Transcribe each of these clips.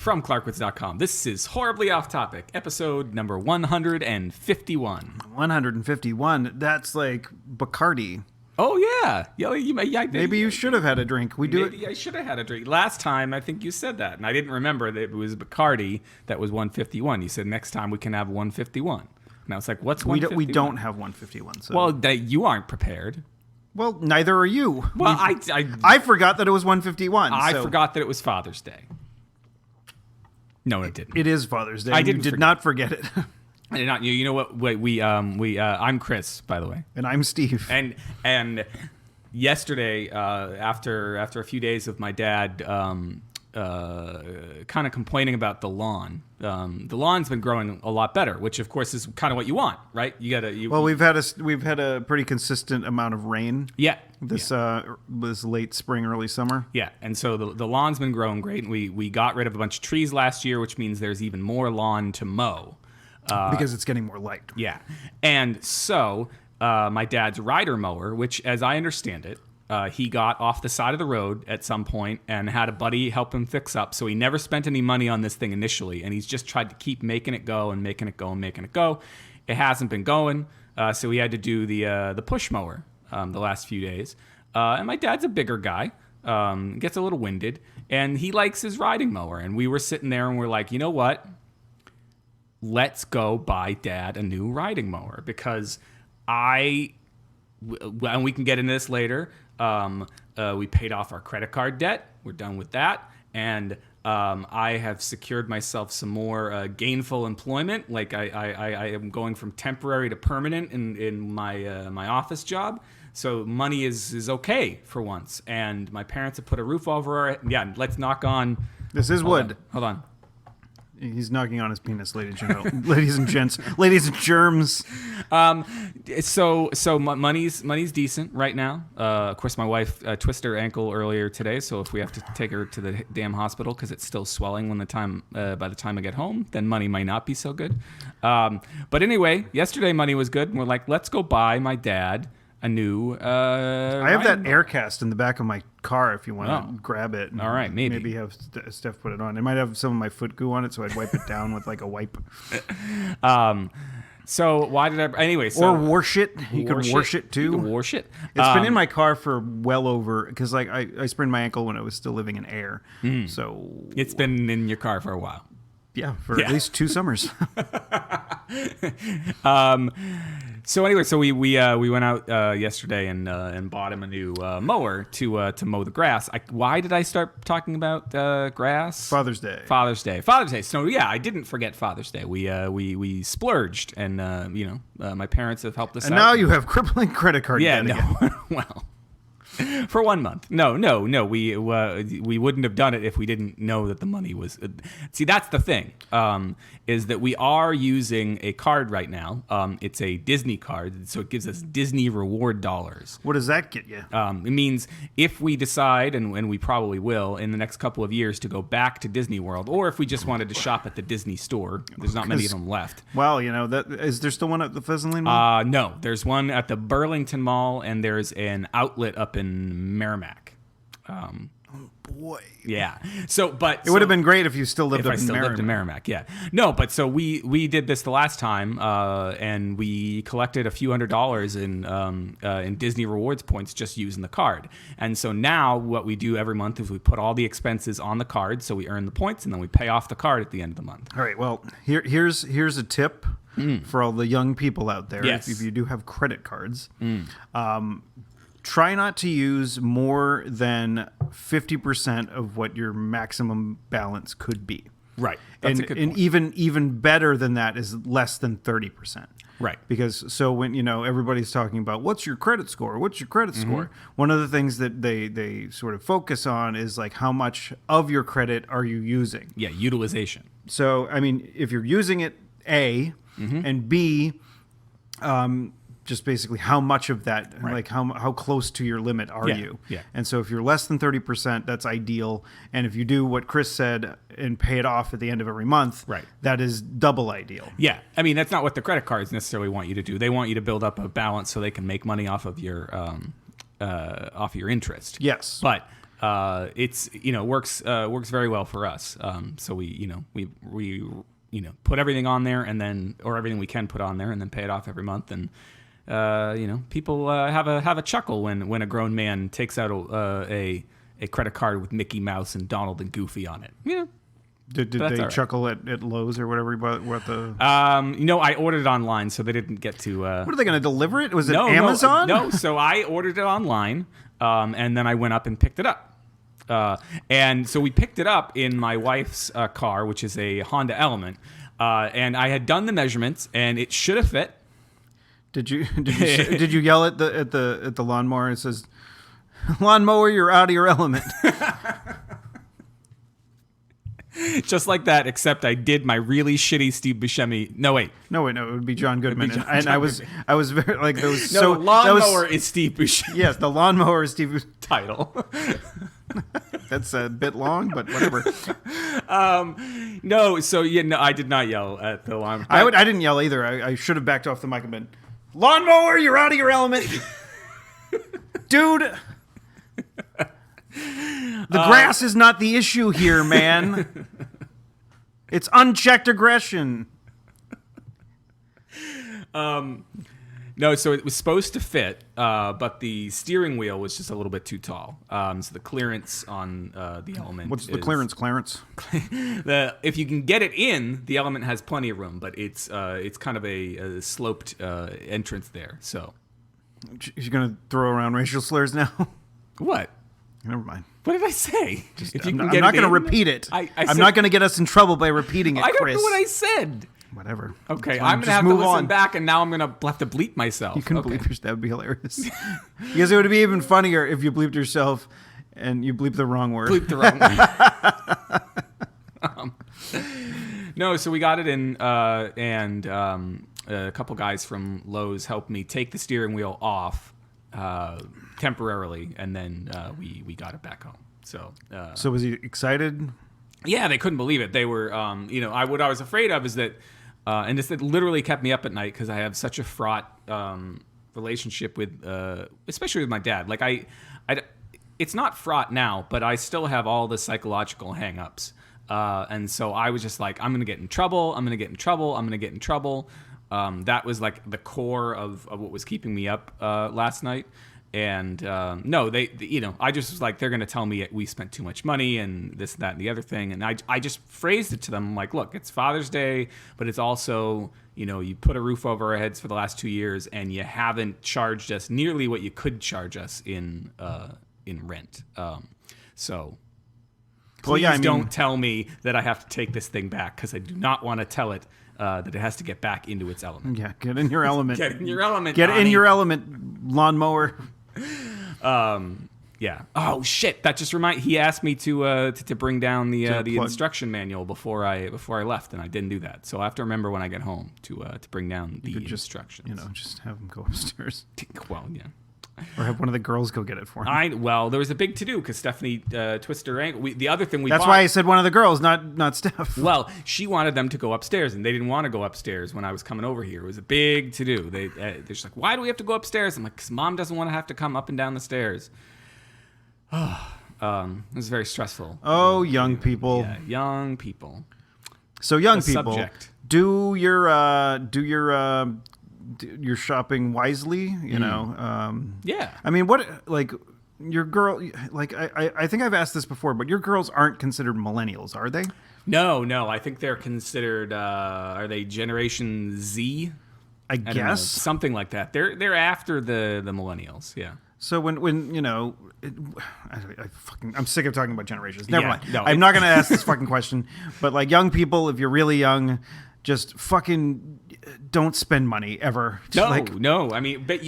from Clarkwoods.com. This is Horribly Off Topic, episode number 151. 151. That's like Bacardi. Oh, yeah. Maybe you should have had a drink. Maybe I should have had a drink. Last time, I think you said that, and I didn't remember that it was Bacardi that was 151. You said next time we can have 151. And I was like, what's 151? We don't have 151. So. Well, you aren't prepared. Well, neither are you. Well, I forgot that it was 151. I forgot that it was Father's Day. No, it didn't. It is Father's Day. I did not forget it. I did not. You know what? I'm Chris, by the way, and I'm Steve. And yesterday, after a few days of my dad kind of complaining about the lawn, the lawn's been growing a lot better, which of course is kind of what you want, right? We've had a pretty consistent amount of rain. Yeah. This late spring, early summer. Yeah, and so the lawn's been growing great. And we got rid of a bunch of trees last year, which means there's even more lawn to mow. Because it's getting more light. Yeah. And so my dad's rider mower, which as I understand it, he got off the side of the road at some point and had a buddy help him fix up. So he never spent any money on this thing initially. And he's just tried to keep making it go and making it go and making it go. It hasn't been going. So he had to do the push mower the last few days. And my dad's a bigger guy, gets a little winded, and he likes his riding mower. And we were sitting there and we're like, you know what? Let's go buy Dad a new riding mower because and we can get into this later. We paid off our credit card debt. We're done with that. And I have secured myself some more gainful employment. Like I am going from temporary to permanent in my office job. So money is okay for once. And my parents have put a roof over our... Yeah, let's knock on... This is wood. Hold on. He's knocking on his penis, ladies and gents, ladies and germs. So money's decent right now. Of course, my wife twisted her ankle earlier today, so if we have to take her to the damn hospital because it's still swelling by the time I get home, then money might not be so good. But anyway, yesterday money was good, and we're like, let's go buy my dad a new. I have that Aircast in the back of my car if you want to grab it. All right, maybe have Steph put it on. It might have some of my foot goo on it, so I'd wipe it down with like a wipe. So why did I? Anyway, or wash it. You could wash it too. You can wash it. It's been in my car for well over because like I sprained my ankle when I was still living in air. So it's been in your car for a while. Yeah, for at least 2 summers. So anyway, we went out yesterday and bought him a new mower to mow the grass. Why did I start talking about grass? Father's Day. So yeah, I didn't forget Father's Day. We splurged, and my parents have helped us out. And now you have crippling credit card debt again. Well. For 1 month. No. We wouldn't have done it if we didn't know that the money was. See, that's the thing. Is that we are using a card right now. It's a Disney card, so it gives us Disney reward dollars. What does that get you? It means if we decide, and we probably will, in the next couple of years to go back to Disney World, or if we just wanted to shop at the Disney store, there's not many of them left. Well, is there still one at the Pheasant Lane Mall? No, there's one at the Burlington Mall, and there's an outlet up in Merrimack. Oh boy. Yeah. So, but it would have been great if you still lived lived in Merrimack. Yeah. No, but so we did this the last time, and we collected a few $100s in Disney rewards points just using the card. And so now what we do every month is we put all the expenses on the card, so we earn the points, and then we pay off the card at the end of the month. All right. Well, here's a tip for all the young people out there. Yes. If you do have credit cards. Try not to use more than 50% of what your maximum balance could be. Right. That's a good point. Even better than that is less than 30%. Right. Because so when everybody's talking about what's your credit score? What's your credit score? One of the things that they sort of focus on is like how much of your credit are you using? Yeah, utilization. So I mean, if you're using it A and B, just basically how much of that, like how close to your limit are you? Yeah. And so if you're less than 30%, that's ideal. And if you do what Chris said and pay it off at the end of every month, that is double ideal. Yeah. I mean, that's not what the credit cards necessarily want you to do. They want you to build up a balance so they can make money off of your interest. Yes. But it's works very well for us. So we put everything on there and then or everything we can put on there and then pay it off every month and. People have a chuckle when a grown man takes out a credit card with Mickey Mouse and Donald and Goofy on it. Yeah. Did they chuckle at Lowe's or whatever? What the? I ordered it online, so they didn't get to. What are they going to deliver it? Was it Amazon? No. So I ordered it online, and then I went up and picked it up. And so we picked it up in my wife's car, which is a Honda Element, and I had done the measurements, and it should have fit. Did you yell at the lawnmower? It says, "Lawnmower, you're out of your element." Just like that, except I did my really shitty Steve Buscemi. No, wait. No, it would be John Goodman. I was very like there was no, lawnmower is Steve Buscemi. Yes, the lawnmower is Steve title. That's a bit long, but whatever. No, so I did not yell at the lawnmower. I didn't yell either. I should have backed off the mic and been, "Lawnmower, you're out of your element." Dude, the grass is not the issue here, man. It's unchecked aggression. No, so it was supposed to fit, but the steering wheel was just a little bit too tall. So the clearance on the Element. What's the clearance, Clarence? If you can get it in, the Element has plenty of room, but it's kind of a sloped entrance there. So you're gonna throw around racial slurs now? What? Never mind. What did I say? I'm not going to repeat it. I'm not going to get us in trouble by repeating it, Chris. I don't know what I said. Whatever. Okay, I'm going to have to listen back, and now I'm going to have to bleep myself. You can bleep yourself. That would be hilarious. Because it would be even funnier if you bleeped yourself and you bleeped the wrong word. Bleeped the wrong word. No, so we got it in, and a couple guys from Lowe's helped me take the steering wheel off temporarily, and then we got it back home. So was he excited? Yeah, they couldn't believe it. They were, what I was afraid of is that, and this literally kept me up at night because I have such a fraught relationship with, especially with my dad. Like it's not fraught now, but I still have all the psychological hang-ups. And so I was just like, I'm going to get in trouble. I'm going to get in trouble. I'm going to get in trouble. That was like the core of what was keeping me up last night. And no, I just was like, they're going to tell me we spent too much money and this, that, and the other thing. And I just phrased it to them like, look, it's Father's Day, but it's also, you put a roof over our heads for the last 2 years and you haven't charged us nearly what you could charge us in rent. So please don't tell me that I have to take this thing back because I do not want to tell it that it has to get back into its element. Yeah, get in your element. Get in your element. Get in your element, lawnmower. Yeah. Oh shit! That just he asked me to bring down the instruction manual before I left, and I didn't do that. So I have to remember when I get home to bring down the instructions. Just have them go upstairs. Well, yeah. Or have one of the girls go get it for him. There was a big to do because Stephanie twisted her ankle. The other thing That's why I said one of the girls, not Steph. Well, she wanted them to go upstairs, and they didn't want to go upstairs when I was coming over here. It was a big to do. They're just like, why do we have to go upstairs? I'm like, because Mom doesn't want to have to come up and down the stairs. It was very stressful. Oh, young people. Yeah, young people. So young people, subject. Do your shopping wisely, Yeah. I mean, what, like, your girl, like, I think I've asked this before, but your girls aren't considered millennials, are they? No. I think they're considered, are they Generation Z? I guess. Something like that. They're after the millennials, yeah. So when I'm sick of talking about generations. Never mind. No, I'm not going to ask this fucking question, but like young people, if you're really young, just fucking don't spend money ever. No. I mean, but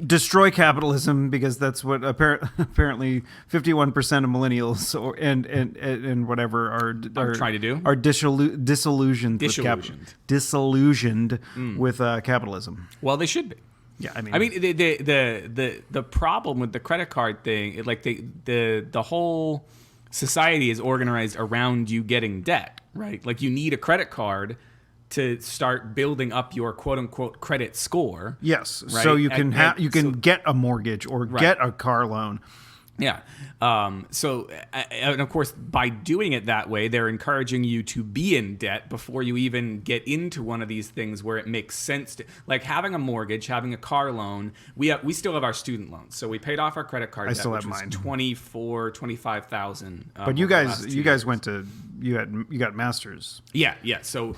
destroy capitalism because that's what apparently 51% of millennials and whatever are trying to do. Are disillusioned with capitalism. Well, they should be. Yeah, I mean the problem with the credit card thing, like the whole society is organized around you getting debt, right? Like you need a credit card to start building up your quote unquote credit score. Yes, right? so you can get a mortgage or get a car loan. Yeah. And of course, by doing it that way, they're encouraging you to be in debt before you even get into one of these things where it makes sense to, like having a mortgage, having a car loan. We still have our student loans, so we paid off our credit card. I debt, still which have was mine. 25,000. But you guys went to you got masters. Yeah. So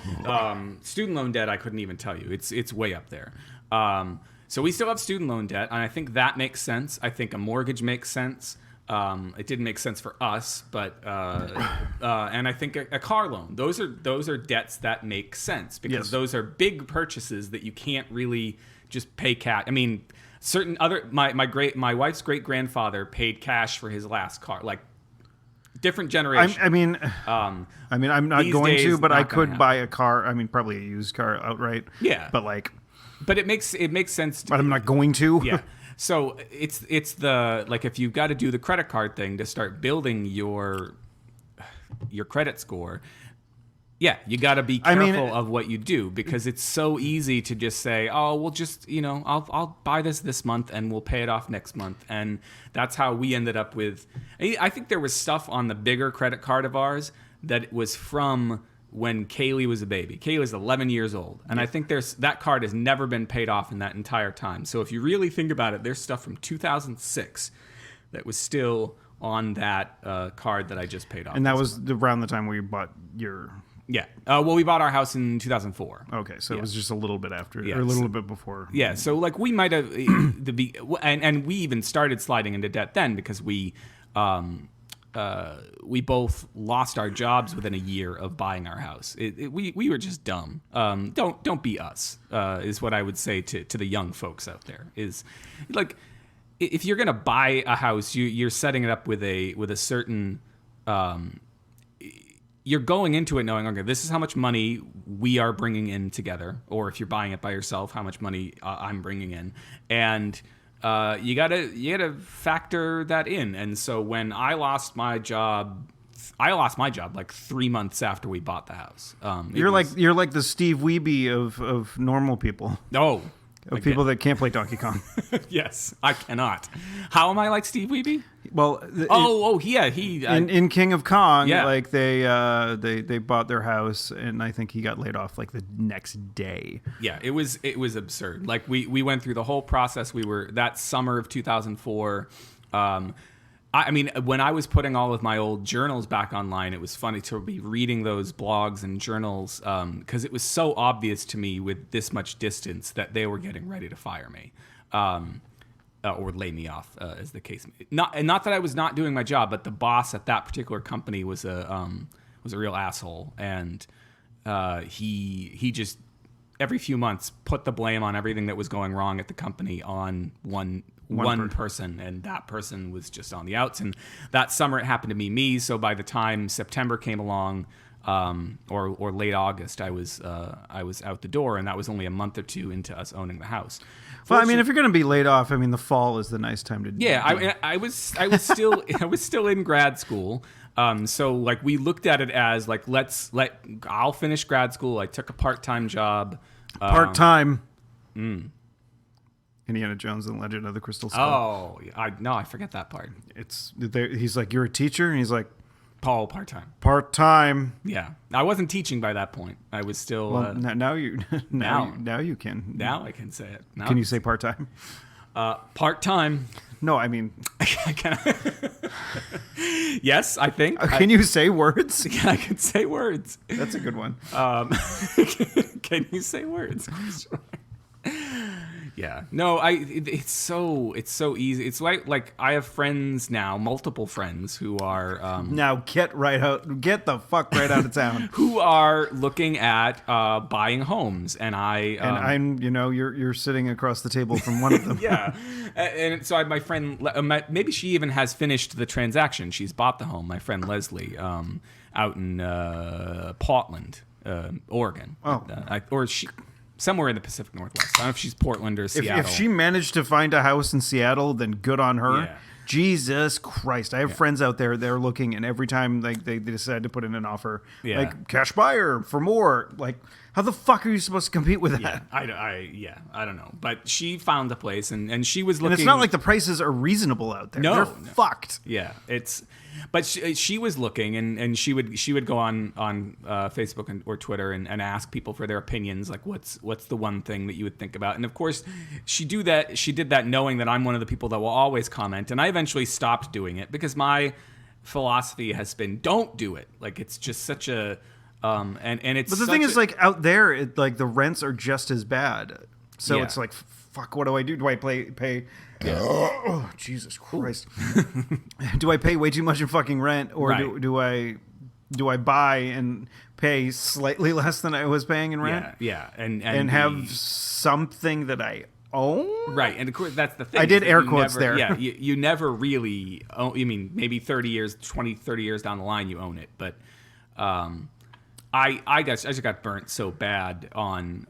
student loan debt, I couldn't even tell you. It's way up there. So we still have student loan debt, and I think that makes sense. I think a mortgage makes sense. It didn't make sense for us, but and I think a car loan. Those are debts that make sense because those are big purchases that you can't really just pay cash. I mean, certain other my wife's great grandfather paid cash for his last car, like different generation. I mean, I'm not going to, but I could buy a car. I mean, probably a used car outright. Yeah, but it makes sense. But I'm not going to. Yeah. So it's the, like, if you've got to do the credit card thing to start building your credit score, yeah, you got to be careful of what you do, because it's so easy to just say, oh, we'll just, I'll buy this month and we'll pay it off next month. And that's how we ended up with, I think there was stuff on the bigger credit card of ours that it was from when Kaylee was a baby. Kaylee was 11 years old. And I think that card has never been paid off in that entire time. So if you really think about it, there's stuff from 2006 that was still on that card that I just paid off. And that was around the time where you bought your... Yeah. Well, we bought our house in 2004. Okay, so it was just a little bit after, or a little bit before. Yeah, so like we might have... and we even started sliding into debt then because we both lost our jobs within a year of buying our house. We were just dumb. Don't be us, is what I would say to the young folks out there. Is like, if you're gonna buy a house, you're setting it up with a certain. You're going into it knowing, okay, this is how much money we are bringing in together, or if you're buying it by yourself, how much money I'm bringing in, and you gotta factor that in. And so when I lost my job like 3 months after we bought the house. You're like the Steve Wiebe of normal people. Oh, of people that can't play Donkey Kong. Yes, I cannot. How am I like Steve Wiebe? Well, in King of Kong, like they bought their house, and I think he got laid off like the next day. Yeah, it was absurd. Like we went through the whole process. We were that summer of 2004. I mean, when I was putting all of my old journals back online, it was funny to be reading those blogs and journals because it was so obvious to me with this much distance that they were getting ready to fire me or lay me off, as the case. Not that I was not doing my job, but the boss at that particular company was a real asshole, and he just every few months put the blame on everything that was going wrong at the company on one person, and that person was just on the outs. And that summer it happened to be me. So by the time September came along, or late August, I was out the door, and that was only a month or two into us owning the house. Well, I mean, if you're going to be laid off, I mean, the fall is the nice time to. Yeah, I was still in grad school. So like we looked at it as like I'll finish grad school. I took a part-time job. Part-time. Indiana Jones and the Legend of the Crystal Skull. Oh, I forget that part. He's like, you're a teacher? And he's like, Paul, part-time. Part-time. Yeah. I wasn't teaching by that point. I was still... Well, now you can. Now I can say it. Can you say part-time? Part-time. No, I mean... Yes, I think. Can you say words? Yeah, I can say words. That's a good one. Can you say words? Yeah. No, it's so easy. It's like I have friends now, multiple friends who are now get the fuck right out of town. Who are looking at buying homes, and I'm you're sitting across the table from one of them. Yeah. And so my friend, maybe she even has finished the transaction. She's bought the home. My friend Leslie, out in Portland, Oregon. Or she. Somewhere in the Pacific Northwest. I don't know if she's Portland or Seattle. If she managed to find a house in Seattle, then good on her. Jesus Christ. I have friends out there, they're looking, and every time they decide to put in an offer, like cash buyer for more, like, how the fuck are you supposed to compete with that? I don't know. But she found a place, and she was looking. And it's not like the prices are reasonable out there. They're fucked. Yeah, but she was looking, and she would go on Facebook or Twitter and ask people for their opinions, like what's the one thing that you would think about. And of course, she did that knowing that I'm one of the people that will always comment. And I eventually stopped doing it because my philosophy has been don't do it. Like it's just such a and it's. But the thing is, like out there, like the rents are just as bad. So it's like, fuck, what do I do? Do I pay? Yeah. Oh, Jesus Christ. Do I pay way too much in fucking rent, or do I buy and pay slightly less than I was paying in rent? Yeah. And have something that I own? Right. And of course, that's the thing. I did air quotes there. Yeah. You never really own, I mean, maybe 30 years down the line, you own it. But I guess I just got burnt so bad on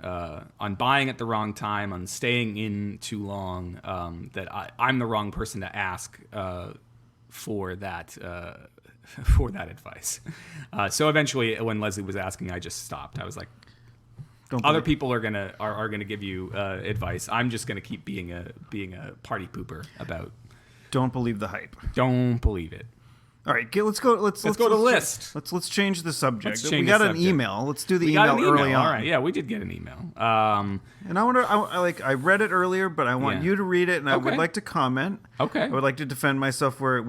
buying at the wrong time, on staying in too long, that I'm the wrong person to ask for that advice. So eventually, when Leslie was asking, I just stopped. I was like, other people are gonna give you advice. I'm just gonna keep being a party pooper about. Don't believe the hype. Don't believe it. All right, let's go. Let's go to the list. Let's change the subject. We got an email. Let's do the email early on. All right, yeah, we did get an email. And I read it earlier, but I want you to read it, and I would like to comment. Okay. I would like to defend myself where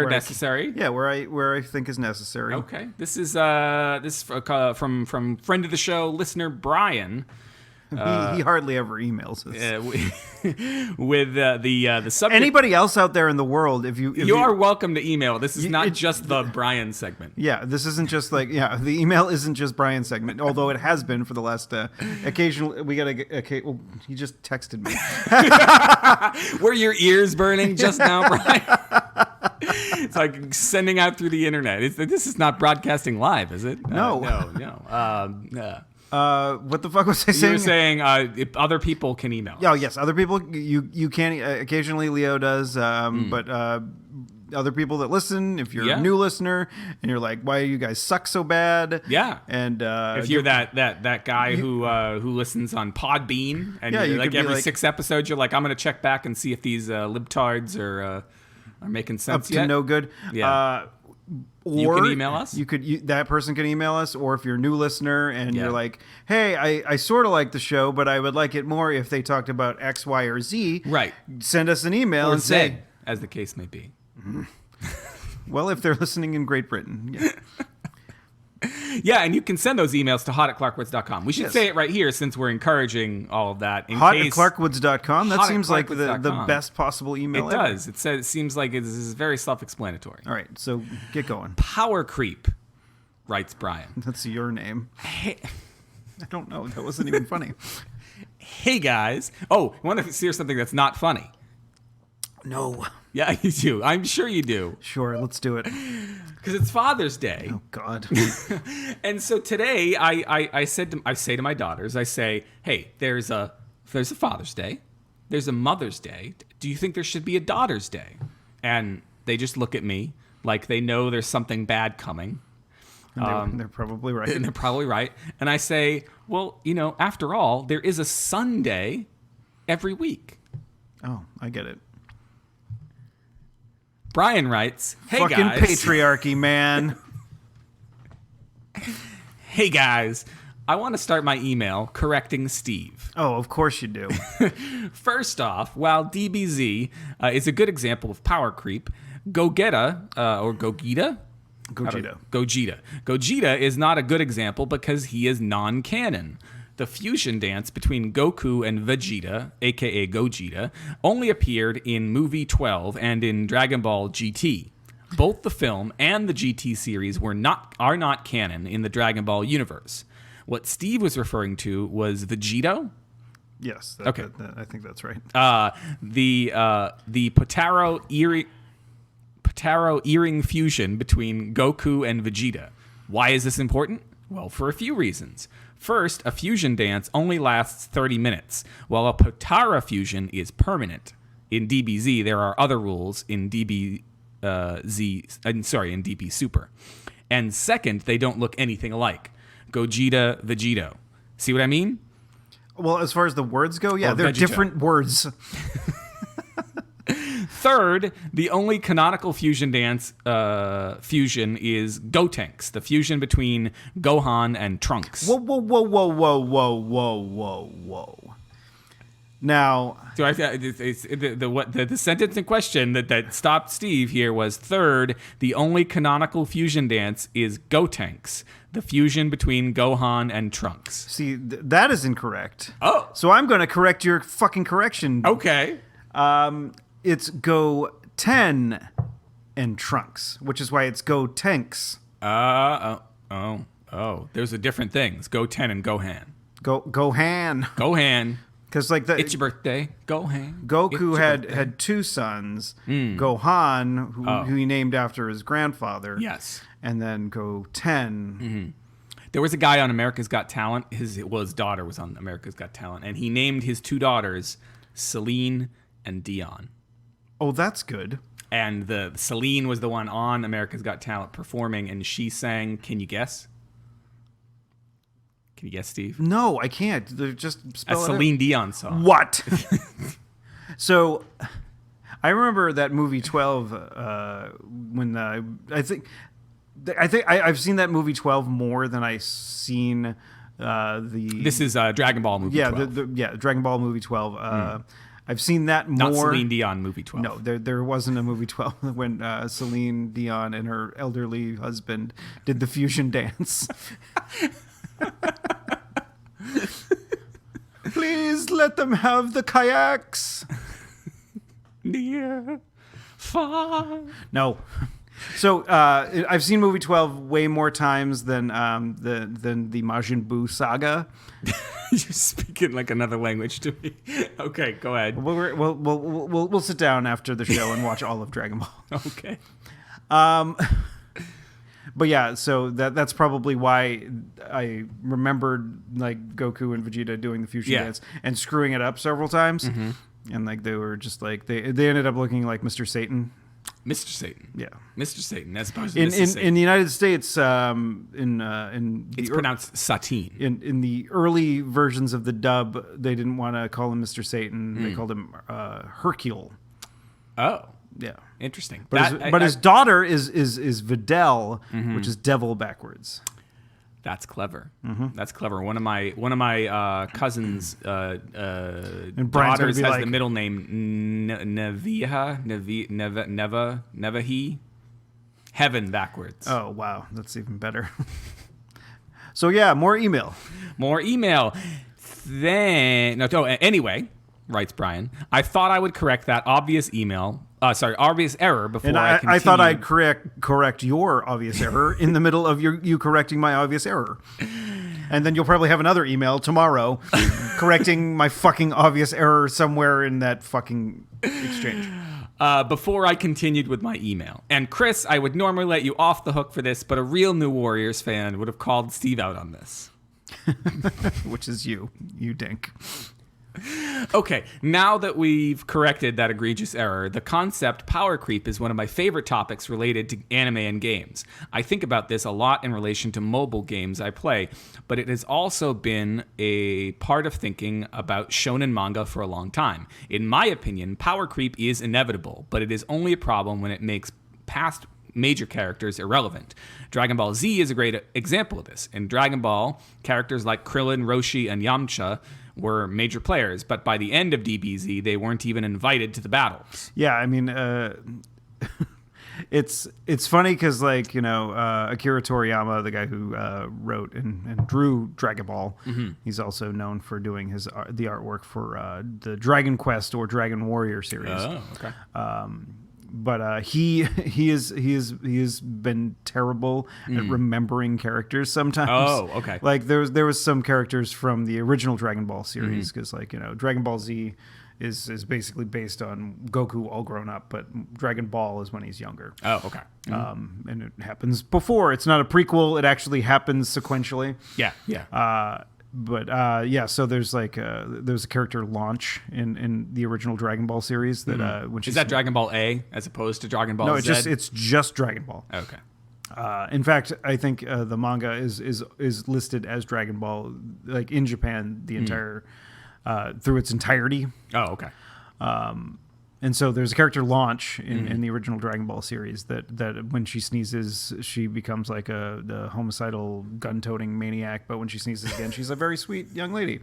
necessary. Where I think is necessary. Okay. This is from friend of the show, listener Brian. He hardly ever emails us. With the subject. Anybody else out there in the world, if you are welcome to email. This is not just the Brian segment. Yeah, this isn't just like the email isn't just Brian's segment, although it has been for the last occasionally. We got well, he just texted me. Were your ears burning just now, Brian? It's like sending out through the internet. This is not broadcasting live, is it? No. No. What the fuck was I saying? You were saying if other people can email. Oh, yes, other people. You can occasionally. Leo does, but other people that listen. If you're a new listener and you're like, "Why do you guys suck so bad?" Yeah, and if you're that guy who listens on Podbean and you're like every 6 episodes, you're like, "I'm gonna check back and see if these libtards are making sense up to no good." Yeah. Or you can email us. That person can email us, or if you're a new listener and you're like, "Hey, I sort of like the show, but I would like it more if they talked about X, Y, or Z." Right. Send us an email or and say, as the case may be. Well, if they're listening in Great Britain, yeah. Yeah, and you can send those emails to hot@clarkwoods.com. We should say it right here since we're encouraging all of that. Hot@clarkwoods.com? That seems like the best possible email ever. It does. It seems like it is very self-explanatory. All right, so get going. Power creep, writes Brian. That's your name. Hey. I don't know. That wasn't even funny. Hey, guys. Oh, you want to hear something that's not funny? No. Yeah, you do. I'm sure you do. Sure, let's do it. Because it's Father's Day. Oh God! And so today, I say to my daughters, I say, "Hey, there's a Father's Day, there's a Mother's Day. Do you think there should be a Daughter's Day?" And they just look at me like they know there's something bad coming. And they're probably right. And they're probably right. And I say, "Well, after all, there is a Sunday every week." Oh, I get it. Brian writes, "Hey fucking guys." Patriarchy, man. Hey guys, I want to start my email correcting Steve. Oh, of course you do. First off, while DBZ is a good example of power creep, Gogeta or Gogeta? Gogeta is not a good example because he is non-canon. The fusion dance between Goku and Vegeta, aka Gogeta, only appeared in Movie 12 and in Dragon Ball GT. Both the film and the GT series are not canon in the Dragon Ball universe. What Steve was referring to was Vegito? Yes. Okay. I think that's right. The Potaro earring fusion between Goku and Vegeta. Why is this important? Well, for a few reasons. First, a fusion dance only lasts 30 minutes, while a Potara fusion is permanent. in DBZ, there are other rules in in DB Super. And second, they don't look anything alike. Gogeta, Vegito. See what I mean? Well, as far as the words go, yeah, Or they're Vegito. different words. Third, the only canonical fusion dance fusion is Gotenks, the fusion between Gohan and Trunks. Whoa, whoa, whoa, whoa, whoa, whoa, whoa, whoa, whoa. Now, So the sentence in question that stopped Steve here was third, the only canonical fusion dance is Gotenks, the fusion between Gohan and Trunks. see, that is incorrect. Oh. So I'm going to correct your fucking correction. Okay. It's Go 10 and Trunks, which is why it's Go Tanks. There's a different things. Goten and Gohan. Gohan. Gohan. Because like It's your birthday. Gohan. Goku It's your birthday. had two sons, Gohan, who he named after his grandfather. Yes. And then Go 10. There was a guy on America's Got Talent. His daughter was on America's Got Talent, and he named his two daughters Celine and Dion. Oh, that's good. And the Celine was the one on America's Got Talent performing, and she sang. Can you guess? Can you guess, Steve? No, I can't. They're just A spell it out. Celine Dion song. What? So, I remember that movie 12 when I've seen that movie 12 more than I've seen the. This is Dragon Ball movie. Yeah, 12. Dragon Ball movie 12. I've seen that more. Not Celine Dion movie 12. No, there wasn't a movie 12 when Celine Dion and her elderly husband did the fusion dance. Please let them have the kayaks. Near, far. No. So I've seen movie 12 way more times than the Majin Buu saga. You're speaking like another language to me. Okay, go ahead. We'll sit down after the show and watch all of Dragon Ball. Okay. But yeah, so that's probably why I remembered like Goku and Vegeta doing the fusion dance and screwing it up several times, and like they were just like they ended up looking like Mr. Satan. Mr. Satan. Yeah, Mr. Satan, as opposed to Mrs. Satan. In the United States, It's the pronounced Satine. in the early versions of the dub, they didn't want to call him Mr. Satan. They called him Hercule. Oh, Yeah. interesting. But his daughter is Videl, which is devil backwards. That's clever. That's clever. One of my cousins' Brian's gonna daughters be has like- the middle name Nevahi. Heaven backwards. Oh wow, that's even better. So yeah, more email. More email. Anyway, writes Brian, I thought I would correct that obvious obvious error before And I I continue. thought I'd correct your obvious error in the middle of you correcting my obvious error. And then you'll probably have another email tomorrow correcting my fucking obvious error somewhere in that fucking exchange. Before I continued with my email. And Chris, I would normally let you off the hook for this, but a real New Warriors fan would have called Steve out on this. Which is you dink. Okay, now that we've corrected that egregious error, the concept power creep is one of my favorite topics related to anime and games. I think about this a lot in relation to mobile games I play, but it has also been a part of thinking about shonen manga for a long time. In my opinion, power creep is inevitable, but it is only a problem when it makes past major characters irrelevant. Dragon Ball Z is a great example of this. In Dragon Ball, characters like Krillin, Roshi, and Yamcha were major players, but by the end of DBZ, they weren't even invited to the battles. Yeah, I mean, it's funny because like Akira Toriyama, the guy who wrote and drew Dragon Ball, he's also known for doing the artwork for the Dragon Quest or Dragon Warrior series. Oh, okay. But he has been terrible at remembering characters sometimes. Oh, okay. Like there was some characters from the original Dragon Ball series because Dragon Ball Z is basically based on Goku all grown up, but Dragon Ball is when he's younger. Oh, okay. And it happens before. It's not a prequel. It actually happens sequentially. Yeah. yeah, so there's a character Launch in the original Dragon Ball series that when she's, Is that Dragon Ball A as opposed to Dragon Ball Z? No, it's just Dragon Ball. Okay. In fact, I think the manga is listed as Dragon Ball, like in Japan, the entire through its entirety. Oh, okay. And so there's a character Launch in the original Dragon Ball series that when she sneezes, she becomes like the homicidal gun-toting maniac. But when she sneezes again, she's a very sweet young lady.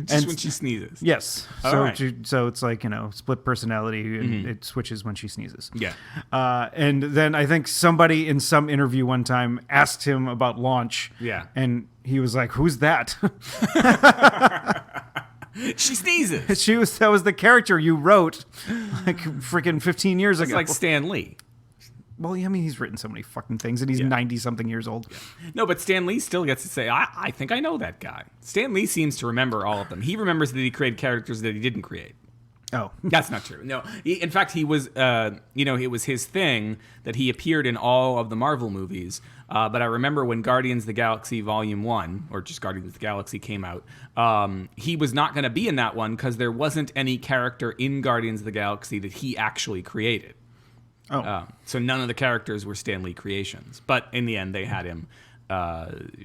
Just when she sneezes. Yes. All So right. so it's like, split personality, and it switches when she sneezes. Yeah. And then I think somebody in some interview one time asked him about Launch. Yeah. And he was like, "Who's that?" She sneezes. That was the character you wrote like freaking 15 years It's ago. like Stan Lee. Well, yeah, I mean, he's written so many fucking things, and he's 90-something years old. No, but Stan Lee still gets to say, I think I know that guy. Stan Lee seems to remember all of them. He remembers that he created characters that he didn't create. Oh. That's not true. No, in fact, he was, it was his thing that he appeared in all of the Marvel movies. But I remember when Guardians of the Galaxy Volume 1, or just Guardians of the Galaxy came out, he was not going to be in that one because there wasn't any character in Guardians of the Galaxy that he actually created. Oh. So none of the characters were Stan Lee creations. But in the end, they had him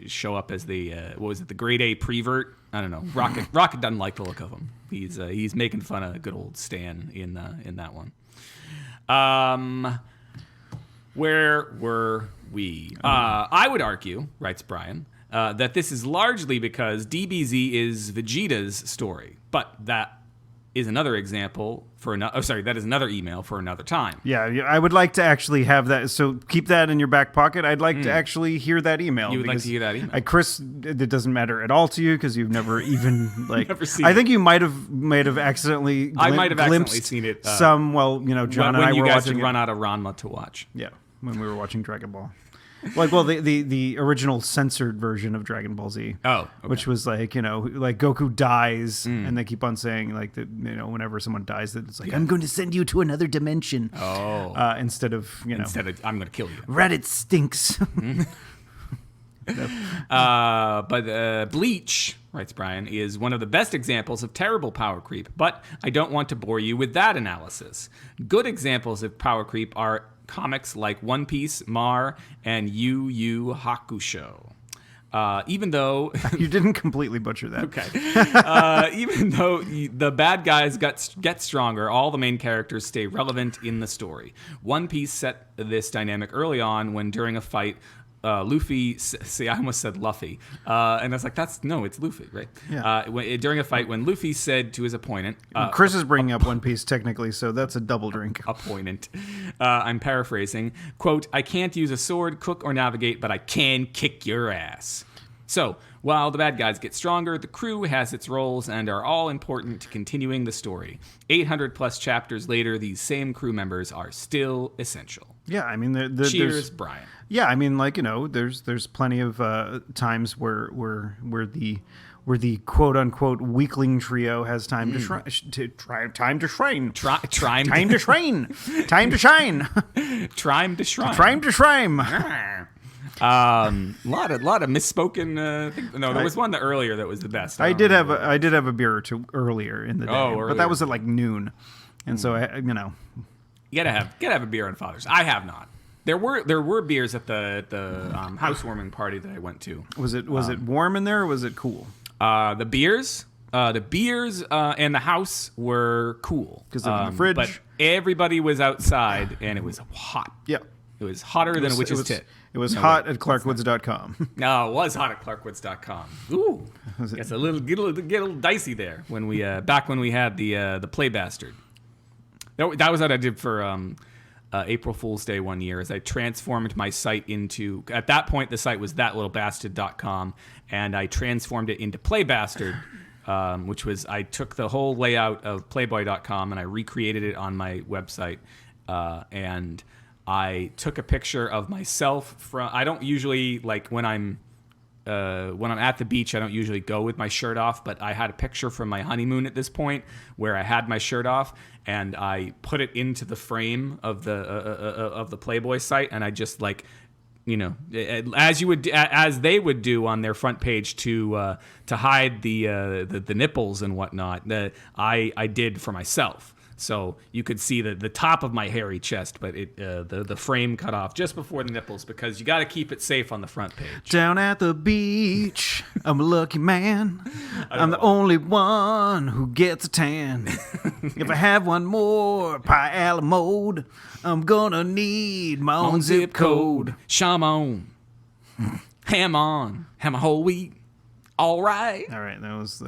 show up as the, the grade A prevert? I don't know. Rocket doesn't like the look of him. He's making fun of good old Stan in that one. Where were we? I would argue, writes Brian, that this is largely because DBZ is Vegeta's story, but that is another example for another. That is another email for another time. Yeah, I would like to actually have that. So keep that in your back pocket. I'd like to actually hear that email. You would like to hear that email, Chris? It doesn't matter at all to you because you've never even Never seen I think you might have accidentally. I might have accidentally glimpsed seen it. John when and I you were guys watching had it. run out of Ranma to watch. Yeah, when we were watching Dragon Ball. The original censored version of Dragon Ball Z. Oh, okay. Which was like Goku dies, and they keep on saying like that whenever someone dies that it's like I'm going to send you to another dimension. Oh, instead of I'm going to kill you. Reddit stinks. But Bleach, writes Brian, is one of the best examples of terrible power creep, but I don't want to bore you with that analysis. Good examples of power creep are comics like One Piece, Mar, and Yu Yu Hakusho. Even though... You didn't completely butcher that. Okay. Even though the bad guys get stronger, all the main characters stay relevant in the story. One Piece set this dynamic early on when during a fight... Luffy, see, I almost said Luffy, and I was like, it's Luffy, right? Yeah. During a fight, when Luffy said to his opponent, Chris is bringing up One Piece technically, so that's a double drink. Opponent, I'm paraphrasing, quote, I can't use a sword, cook, or navigate, but I can kick your ass. So, while the bad guys get stronger, the crew has its roles and are all important to continuing the story. 800 plus chapters later, these same crew members are still essential. Yeah, I mean, Cheers, Brian. Yeah, I mean, there's plenty of times where the quote unquote weakling trio has time to time to train, time to shine, Time to shrine. Lot of misspoken. There was one earlier that was the best. I did have a beer or two earlier in the day, but that was at like noon, and so you gotta have a beer on Father's. I have not. There were beers at the housewarming party that I went to. Was it warm in there or was it cool? The beers and the house were cool because they're in the fridge. But everybody was outside and it was hot. Yeah. It was hotter than a witch's tit. It was hot at clarkwoods.com. No, it was hot at clarkwoods.com. Ooh, it's a little dicey there when we back when we had the Play Bastard. That was what I did for April Fool's Day one year. Is I transformed my site into, at that point the site was thatlittlebastard.com, and I transformed it into Play Bastard, which was I took the whole layout of Playboy.com and I recreated it on my website, and I took a picture of myself from. I don't usually when I'm at the beach, I don't usually go with my shirt off, but I had a picture from my honeymoon at this point where I had my shirt off, and I put it into the frame of the Playboy site, and I just as they would do on their front page to hide the nipples and whatnot. I did for myself. So you could see the top of my hairy chest, but the frame cut off just before the nipples because you got to keep it safe on the front page. Down at the beach, I'm a lucky man. I'm the only one who gets a tan. If I have one more pie a la mode, I'm gonna need my own zip code. Sham on, ham on, ham a whole wheat. All right. All right, that was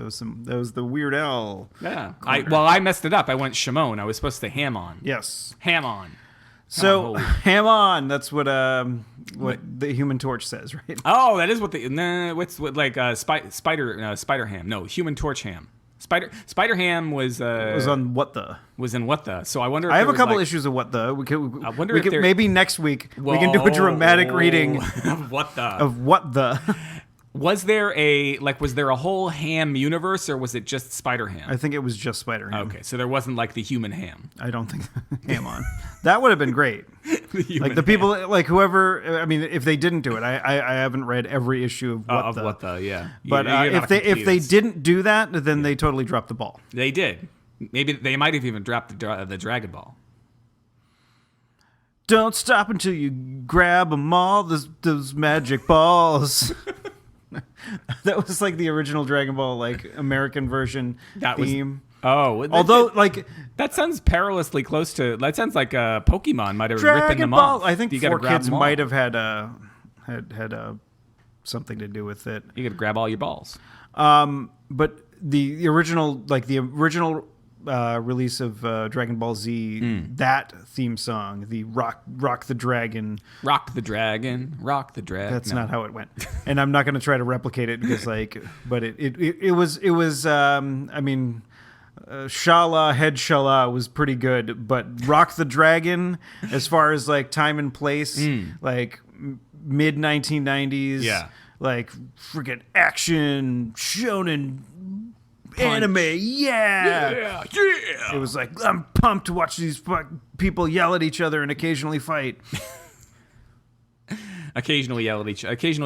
the Weird Al. Yeah. I messed it up. I went Shimon. I was supposed to ham on. Yes. Ham on. So ham on. That's what the Human Torch says, right? Oh, that is what Spider Ham. No, Human Torch ham. Spider Ham was on What The. Was in What The. So I wonder if I have a couple issues of What The. I wonder if maybe next week we can do a dramatic reading of What The. Of What The. Was there a whole ham universe, or was it just Spider Ham? I think it was just Spider Ham. Okay, so there wasn't like the human ham. I don't think ham on. That would have been great. Like the people, like whoever. I mean, if they didn't do it, I haven't read every issue of What The. Yeah. But if they didn't do that, then they totally dropped the ball. They did. Maybe they might have even dropped the Dragon Ball. Don't stop until you grab them all. Those magic balls. That was like the original Dragon Ball, like American version theme. Although that sounds perilously close to. That sounds like Pokemon might have ripping them Ball. off. I think 4Kids might have had something to do with it. You got to grab all your balls. But the original release of Dragon Ball Z, that theme song, the Rock the Dragon. Rock the Dragon. That's not how it went. And I'm not going to try to replicate it because but it was I mean, Shala, Head Shala was pretty good, but Rock the Dragon, as far as like time and place, like mid 1990s, like freaking action, shonen, anime, yeah. It was like, I'm pumped to watch these people yell at each other and occasionally fight. Occasionally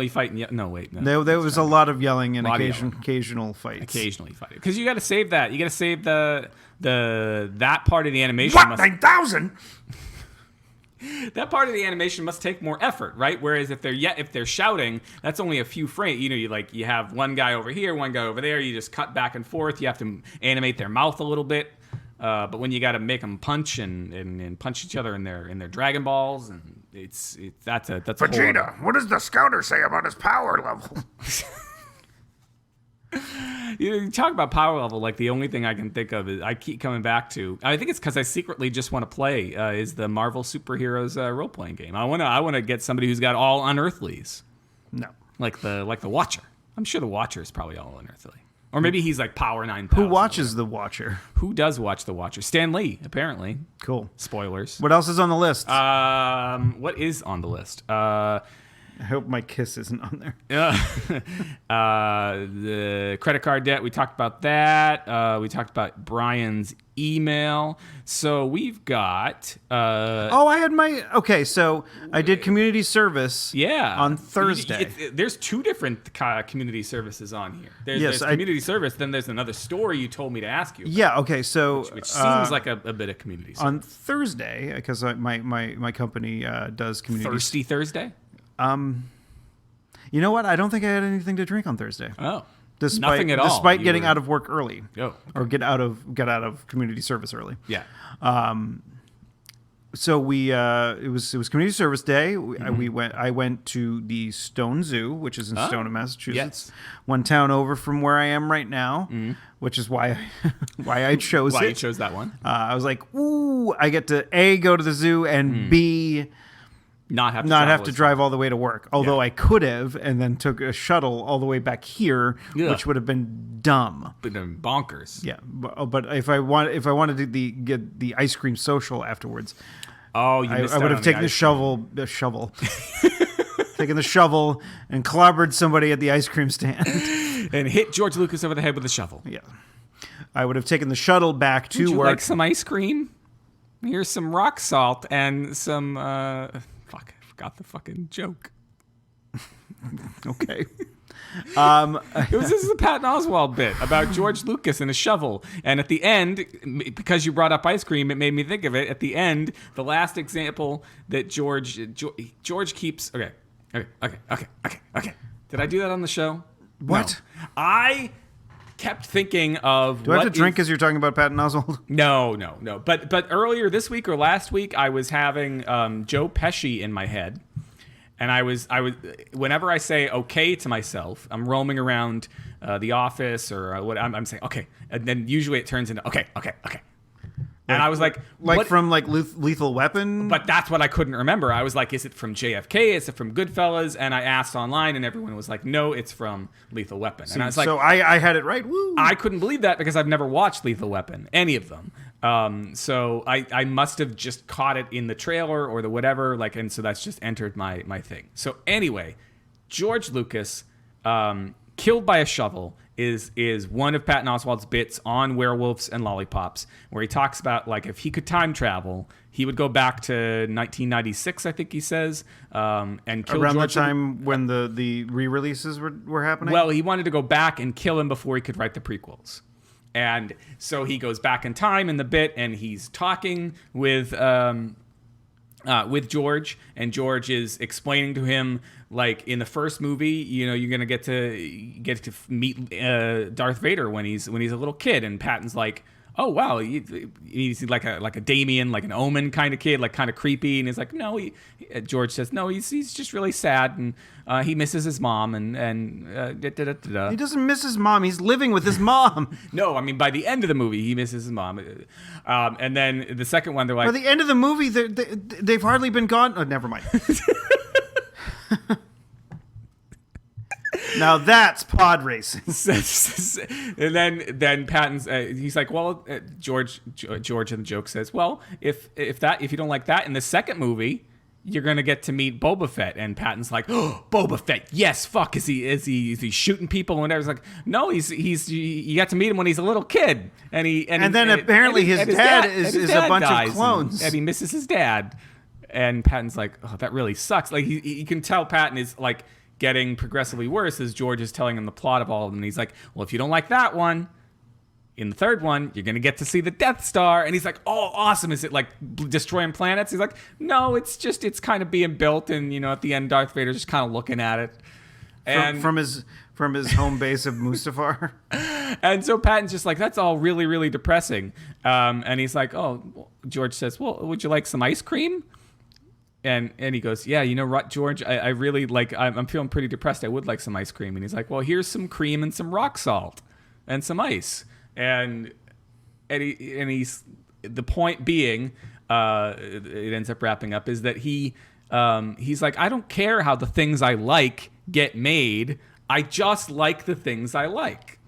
fight. No, wait. No, there was a lot of yelling and occasional fights. Occasionally fight. Because you got to save that. You got to save that part of the animation. What, 9,000? That part of the animation must take more effort, right? Whereas if they're shouting, that's only a few frames. You have one guy over here, one guy over there. You just cut back and forth. You have to animate their mouth a little bit. But when you got to make them punch and punch each other in their Dragon Balls, and that's Vegeta, what does the scouter say about his power level? You talk about power level, like the only thing I can think of is I keep coming back to. I think it's because I secretly just want to play is the Marvel superheroes role playing game. I want to get somebody who's got all unearthlies. No, like the Watcher. I'm sure the Watcher is probably all unearthly, or maybe he's like Power 9,000. Who watches the Watcher? Who does watch the Watcher? Stan Lee, apparently. Cool. Spoilers. What else is on the list? What is on the list? I hope my kiss isn't on there. The credit card debt, we talked about that. We talked about Brian's email. So we've got... so I did community service on Thursday. There's two different community services on here. There's community service, then there's another story you told me to ask you about. Yeah, okay, so... Which seems like a bit of community service. On Thursday, because my company does community... Thirsty Thursday? You know what? I don't think I had anything to drink on Thursday. Oh, nothing at all. Despite getting out of work early. Oh, okay. Or get out of community service early. Yeah. So it was community service day. I went to the Stone Zoo, which is in Stoneham, Massachusetts. Yes. One town over from where I am right now, which is why I chose it. Why you chose that one? I was like, ooh, I get to A, go to the zoo, and B, not have to drive all the way to work. Although I could have, and then took a shuttle all the way back here, which would have been dumb. But bonkers. Yeah, but if I wanted to get the ice cream social afterwards, I would have taken the shovel, taken the shovel and clobbered somebody at the ice cream stand and hit George Lucas over the head with a shovel. Yeah, I would have taken the shuttle back to Would you work. Like some ice cream? Here's some rock salt and some. Fuck, I forgot the fucking joke. Okay. This is a Patton Oswalt bit about George Lucas and a shovel. And at the end, because you brought up ice cream, it made me think of it. At the end, the last example that George keeps. Okay. Did I do that on the show? What? No. I kept thinking of. Do I have to drink as you're talking about Patton Oswalt? No. But earlier this week or last week, I was having Joe Pesci in my head. And I was whenever I say okay to myself, I'm roaming around the office or what I'm saying okay, and then usually it turns into okay. And I was like from Lethal Weapon. But that's what I couldn't remember. I was like, is it from JFK? Is it from Goodfellas? And I asked online, and everyone was like, no, it's from Lethal Weapon. And I was like, so I had it right. Woo! I couldn't believe that because I've never watched Lethal Weapon, any of them. So I must have just caught it in the trailer or the whatever, and so that's just entered my thing. So anyway, George Lucas, killed by a shovel is one of Patton Oswalt's bits on Werewolves and Lollipops, where he talks about if he could time travel, he would go back to 1996, I think he says, and kill around George the time when the re-releases were happening. Well, he wanted to go back and kill him before he could write the prequels. And so he goes back in time in the bit, and he's talking with George, and George is explaining to him, in the first movie, you're gonna get to meet Darth Vader when he's a little kid, and Patton's like, oh wow, he's like a Damien, like an Omen kind of kid, kind of creepy, and he's like, no, George says no, he's just really sad, and he misses his mom, and he doesn't miss his mom, he's living with his mom. No, I mean by the end of the movie he misses his mom, and then the second one they're like, by the end of the movie they've hardly been gone. Oh, never mind. Now that's pod racing. And then Patton's he's like, well, George in the joke says, well, if you don't like that, in the second movie you're gonna get to meet Boba Fett, and Patton's like, oh, Boba Fett, yes, fuck, is he shooting people and whatever? He's like, no, you got to meet him when he's a little kid, and then apparently his dad is a bunch of clones, and he misses his dad, and Patton's like, oh, that really sucks. You can tell Patton is getting progressively worse as George is telling him the plot of all of them. And he's like, well, if you don't like that one, in the third one, you're going to get to see the Death Star. And he's like, oh, awesome. Is it destroying planets? He's like, no, it's kind of being built. And, at the end, Darth Vader's just kind of looking at it. And from his home base of Mustafar. And so Patton's just like, that's all really, really depressing. And he's like, oh, George says, well, would you like some ice cream? And he goes, yeah, George, I really I'm feeling pretty depressed. I would like some ice cream. And he's like, well, here's some cream and some rock salt and some ice. And he's, the point being, it ends up wrapping up, is that he's like, I don't care how the things I like get made. I just like the things I like.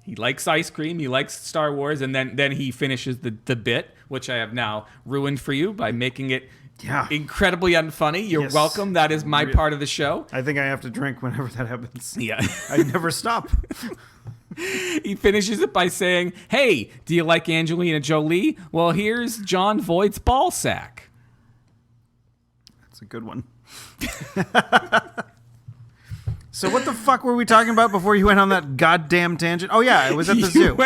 He likes ice cream. He likes Star Wars. And then he finishes the bit, which I have now ruined for you by making it incredibly unfunny. You're welcome. That is my part of the show. I think I have to drink whenever that happens. Yeah. I never stop. He finishes it by saying, hey, do you like Angelina Jolie? Well, here's John Voight's ball sack. That's a good one. So what the fuck were we talking about before you went on that goddamn tangent? Oh yeah, it was at the zoo.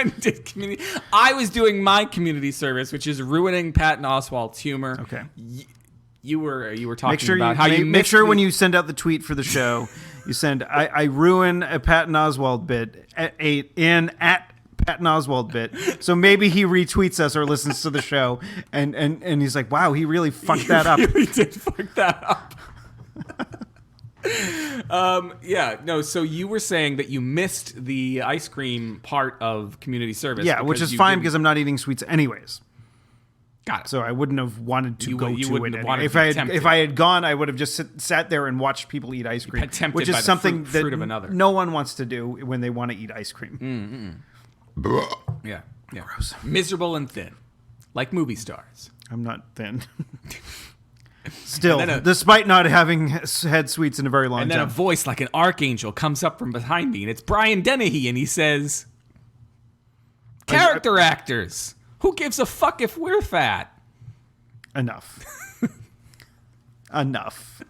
I was doing my community service, which is ruining Patton Oswalt's humor. Okay. You were talking about how you make sure when you send out the tweet for the show, you send I ruin a Patton Oswalt bit at Patton Oswalt bit. So maybe he retweets us or listens to the show, and he's like, wow, he really fucked that up. He really did fuck that up. So you were saying that you missed the ice cream part of community service. Yeah, which is fine because I'm not eating sweets anyways. Got it. So I wouldn't have wanted to go to it. If I had gone, I would have just sat there and watched people eat ice cream, which is something that no one wants to do when they want to eat ice cream. Yeah. Gross. Miserable and thin, like movie stars. I'm not thin. Still, despite not having had sweets in a very long time. And then a voice like an archangel comes up from behind me, and it's Brian Dennehy, and he says, character actors, who gives a fuck if we're fat? Enough. Enough.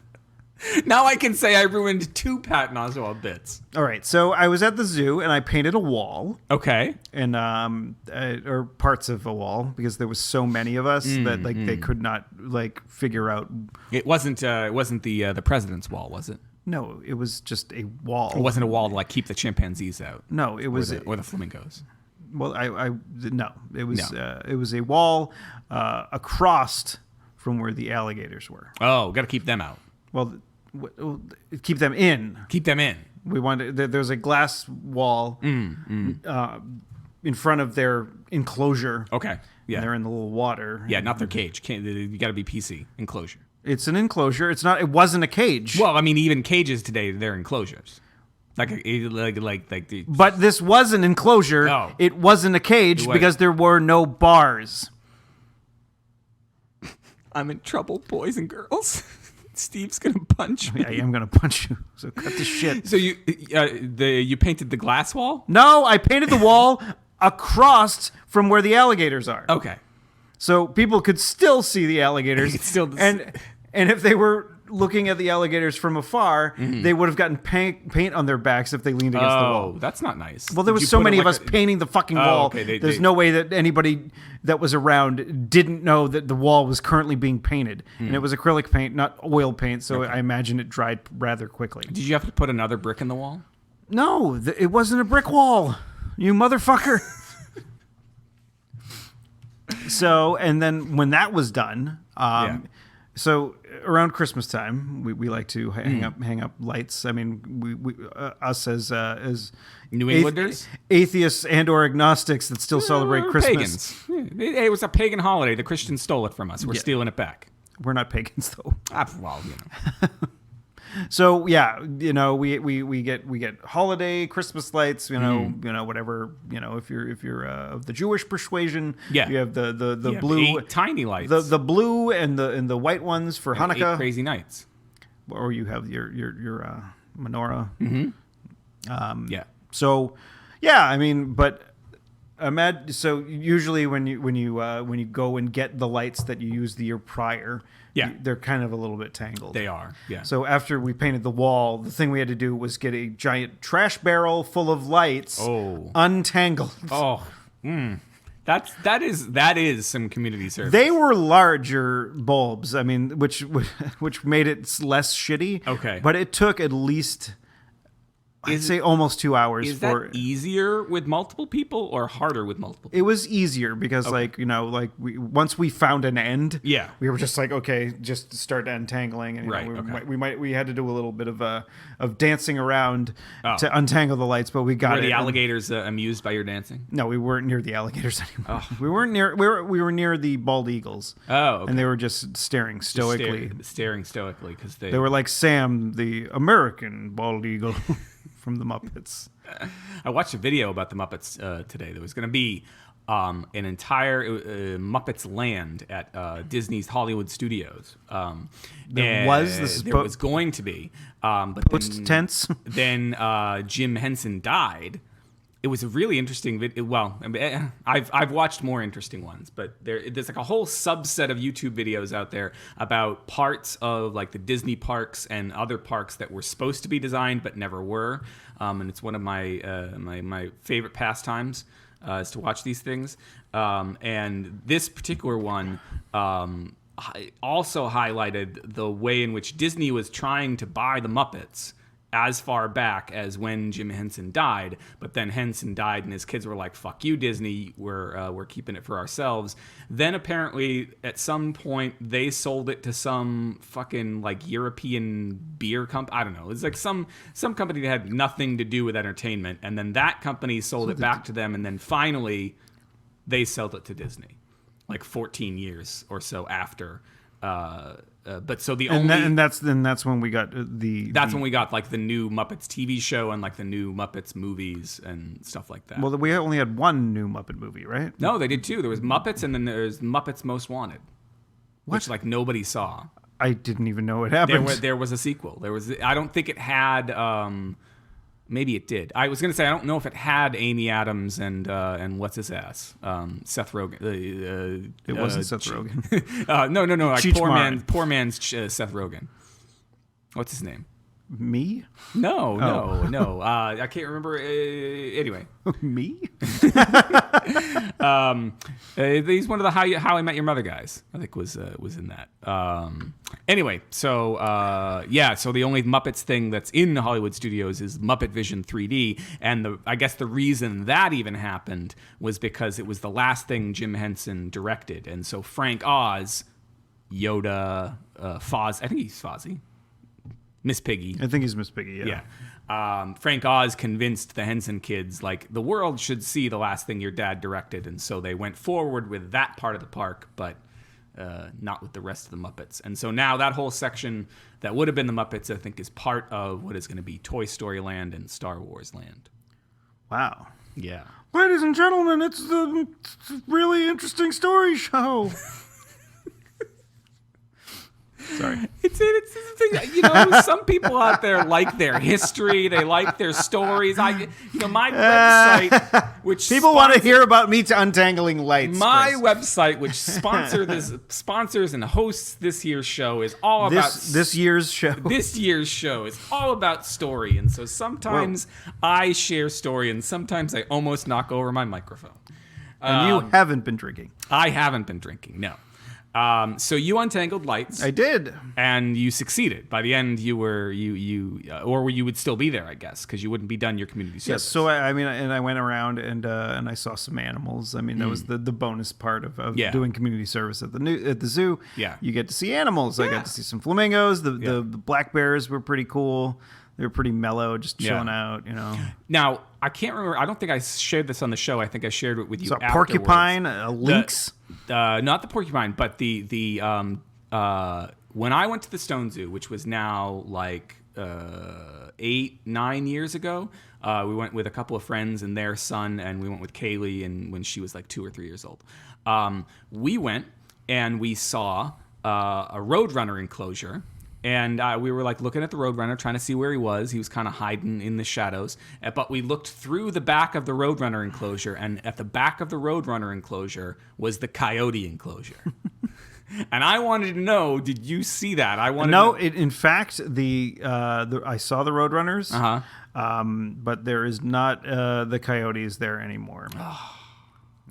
Now I can say I ruined 2 Patton Oswalt bits. All right, so I was at the zoo and I painted a wall. Okay. And or parts of a wall because there was so many of us that like they could not like figure out. It wasn't the president's wall, was it? No, it was just a wall. It wasn't a wall to like keep the chimpanzees out. No, it was or the flamingos. Well, no, it was it was a wall across from where the alligators were. Oh, got to keep them out. Well, keep them in. Keep them in. We wanted. There's a glass wall in front of their enclosure. Okay. Yeah. And they're in the little water. Yeah, not their cage. You got to be PC enclosure. It's an enclosure. It's not. It wasn't a cage. Well, I mean, even cages today, they're enclosures. Like the. But this was an enclosure. Oh. It wasn't a cage because there were no bars. I'm in trouble, boys and girls. Steve's gonna punch me. Yeah, I am gonna punch you. So cut the shit. So you painted the glass wall? No, I painted the wall across from where the alligators are. Okay. So people could still see the alligators. And if they were looking at the alligators from afar, they would have gotten paint on their backs if they leaned against the wall. Oh, that's not nice. Well, there was so many of us painting the fucking wall. Okay. There's no way that anybody that was around didn't know that the wall was currently being painted. And it was acrylic paint, not oil paint, so I imagine it dried rather quickly. Did you have to put another brick in the wall? No, it wasn't a brick wall. You motherfucker. So, and then when that was done, so around Christmas time, we like to hang up lights. I mean, we us as New Englanders, atheists and or agnostics that still celebrate Christmas. Pagans. It was a pagan holiday. The Christians stole it from us. We're stealing it back. We're not pagans though. Well, you know. So yeah, you know, we get holiday Christmas lights, you know, whatever, you know, if you're of the Jewish persuasion, you have the blue 8 tiny lights, the blue and the white ones for Hanukkah, 8 crazy nights, or you have your menorah. So yeah, I mean, but so usually when you go and get the lights that you used the year prior. Yeah, they're kind of a little bit tangled. They are, yeah. So after we painted the wall, the thing we had to do was get a giant trash barrel full of lights, untangled. Oh, that is some community service. They were larger bulbs. I mean, which made it less shitty. Okay, but it took at least. I'd say almost 2 hours. Is that easier with multiple people or harder with multiple people? It was easier because, once we found an end, we were just like, okay, just start untangling, and we had to do a little bit of dancing around to untangle the lights, but we got it. Were the alligators amused by your dancing? No, we weren't near the alligators anymore. Oh. We weren't near. We were near the bald eagles. Oh, okay. And they were just staring stoically. Staring stoically because they were like Sam, the American bald eagle. From the Muppets. I watched a video about the Muppets today. There was going to be an entire Muppets land at Disney's Hollywood Studios. There was going to be, but tense. Then Jim Henson died. It was a really interesting video. Well, I've watched more interesting ones, but there's like a whole subset of YouTube videos out there about parts of like the Disney parks and other parks that were supposed to be designed but never were. And it's one of my my favorite pastimes is to watch these things. And this particular one also highlighted the way in which Disney was trying to buy the Muppets as far back as when Jim Henson died, but then Henson died and his kids were like, fuck you, Disney, we're keeping it for ourselves. Then apparently at some point they sold it to some fucking like European beer company. I don't know. It's like some company that had nothing to do with entertainment, and then that company sold it back to them, and then finally they sold it to Disney like 14 years or so after. But so the only and that's when we got when we got like the new Muppets TV show and like the new Muppets movies and stuff like that. Well, we only had one new Muppet movie, right? No, they did two. There was Muppets and then there's Muppets Most Wanted, which like nobody saw. I didn't even know it happened. There was a sequel. I don't think it had. Maybe it did. I was going to say I don't know if it had Amy Adams and what's his ass, Seth Rogen. It wasn't Seth Rogen. No. Like poor man's Seth Rogen. What's his name? Me? No. I can't remember. Anyway. Me? He's one of the How I Met Your Mother guys. I think was in that. Anyway, so so the only Muppets thing that's in Hollywood Studios is Muppet Vision 3D, and I guess the reason that even happened was because it was the last thing Jim Henson directed, and so Frank Oz, Yoda, Foz. I think he's Fozzie. Miss Piggy. I think he's Miss Piggy, yeah. Frank Oz convinced the Henson kids, like, the world should see the last thing your dad directed, and so they went forward with that part of the park, but not with the rest of the Muppets. And so now that whole section that would have been the Muppets, I think, is part of what is going to be Toy Story Land and Star Wars Land. Wow. Yeah. Ladies and gentlemen, it's a really interesting story show. Sorry. It's the thing, you know, some people out there like their history, they like their stories. My website, which people want to hear about me untangling lights. My website, which sponsors and hosts this year's show, is all about this year's show. This year's show is all about story, and so sometimes I share story, and sometimes I almost knock over my microphone. And you haven't been drinking. I haven't been drinking. No. So you untangled lights. I did, and you succeeded. By the end, you were or you would still be there, I guess, because you wouldn't be done your community service. Yes. So I went around and I saw some animals. I mean, that was the bonus part of doing community service at the zoo. Yeah, you get to see animals. Yeah. I got to see some flamingos. The black bears were pretty cool. They were pretty mellow, just chilling out, you know. Now, I can't remember. I don't think I shared this on the show. I think I shared it with you. So a porcupine, a lynx. Not the porcupine, but the when I went to the Stone Zoo, which was now like 8-9 years ago, we went with a couple of friends and their son, and we went with Kaylee, and when she was like 2 or 3 years old, we went and we saw a Roadrunner enclosure. And we were like looking at the Roadrunner, trying to see where he was. He was kind of hiding in the shadows. But we looked through the back of the Roadrunner enclosure, and at the back of the Roadrunner enclosure was the coyote enclosure. And I wanted to know, did you see that? In fact, I saw the Roadrunners, but there is not the coyotes there anymore.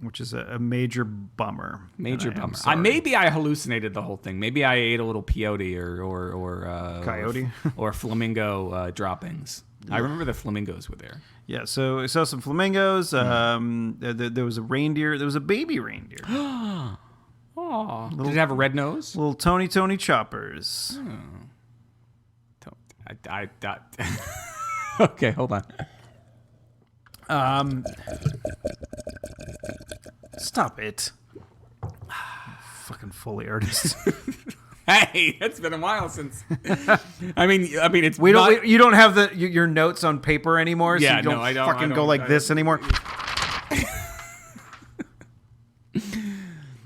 Which is a major bummer. Major bummer. Maybe I hallucinated the whole thing. Maybe I ate a little peyote or coyote or flamingo droppings. Yeah. I remember the flamingos were there. Yeah, so I saw some flamingos. There was a reindeer. There was a baby reindeer. Oh, did it have a red nose? Little Tony choppers. Okay, hold on. Stop it. Fucking Foley artist. Hey, it's been a while since. I mean, it's. You don't have your notes on paper anymore. Yeah, so I don't. Fucking go like this anymore.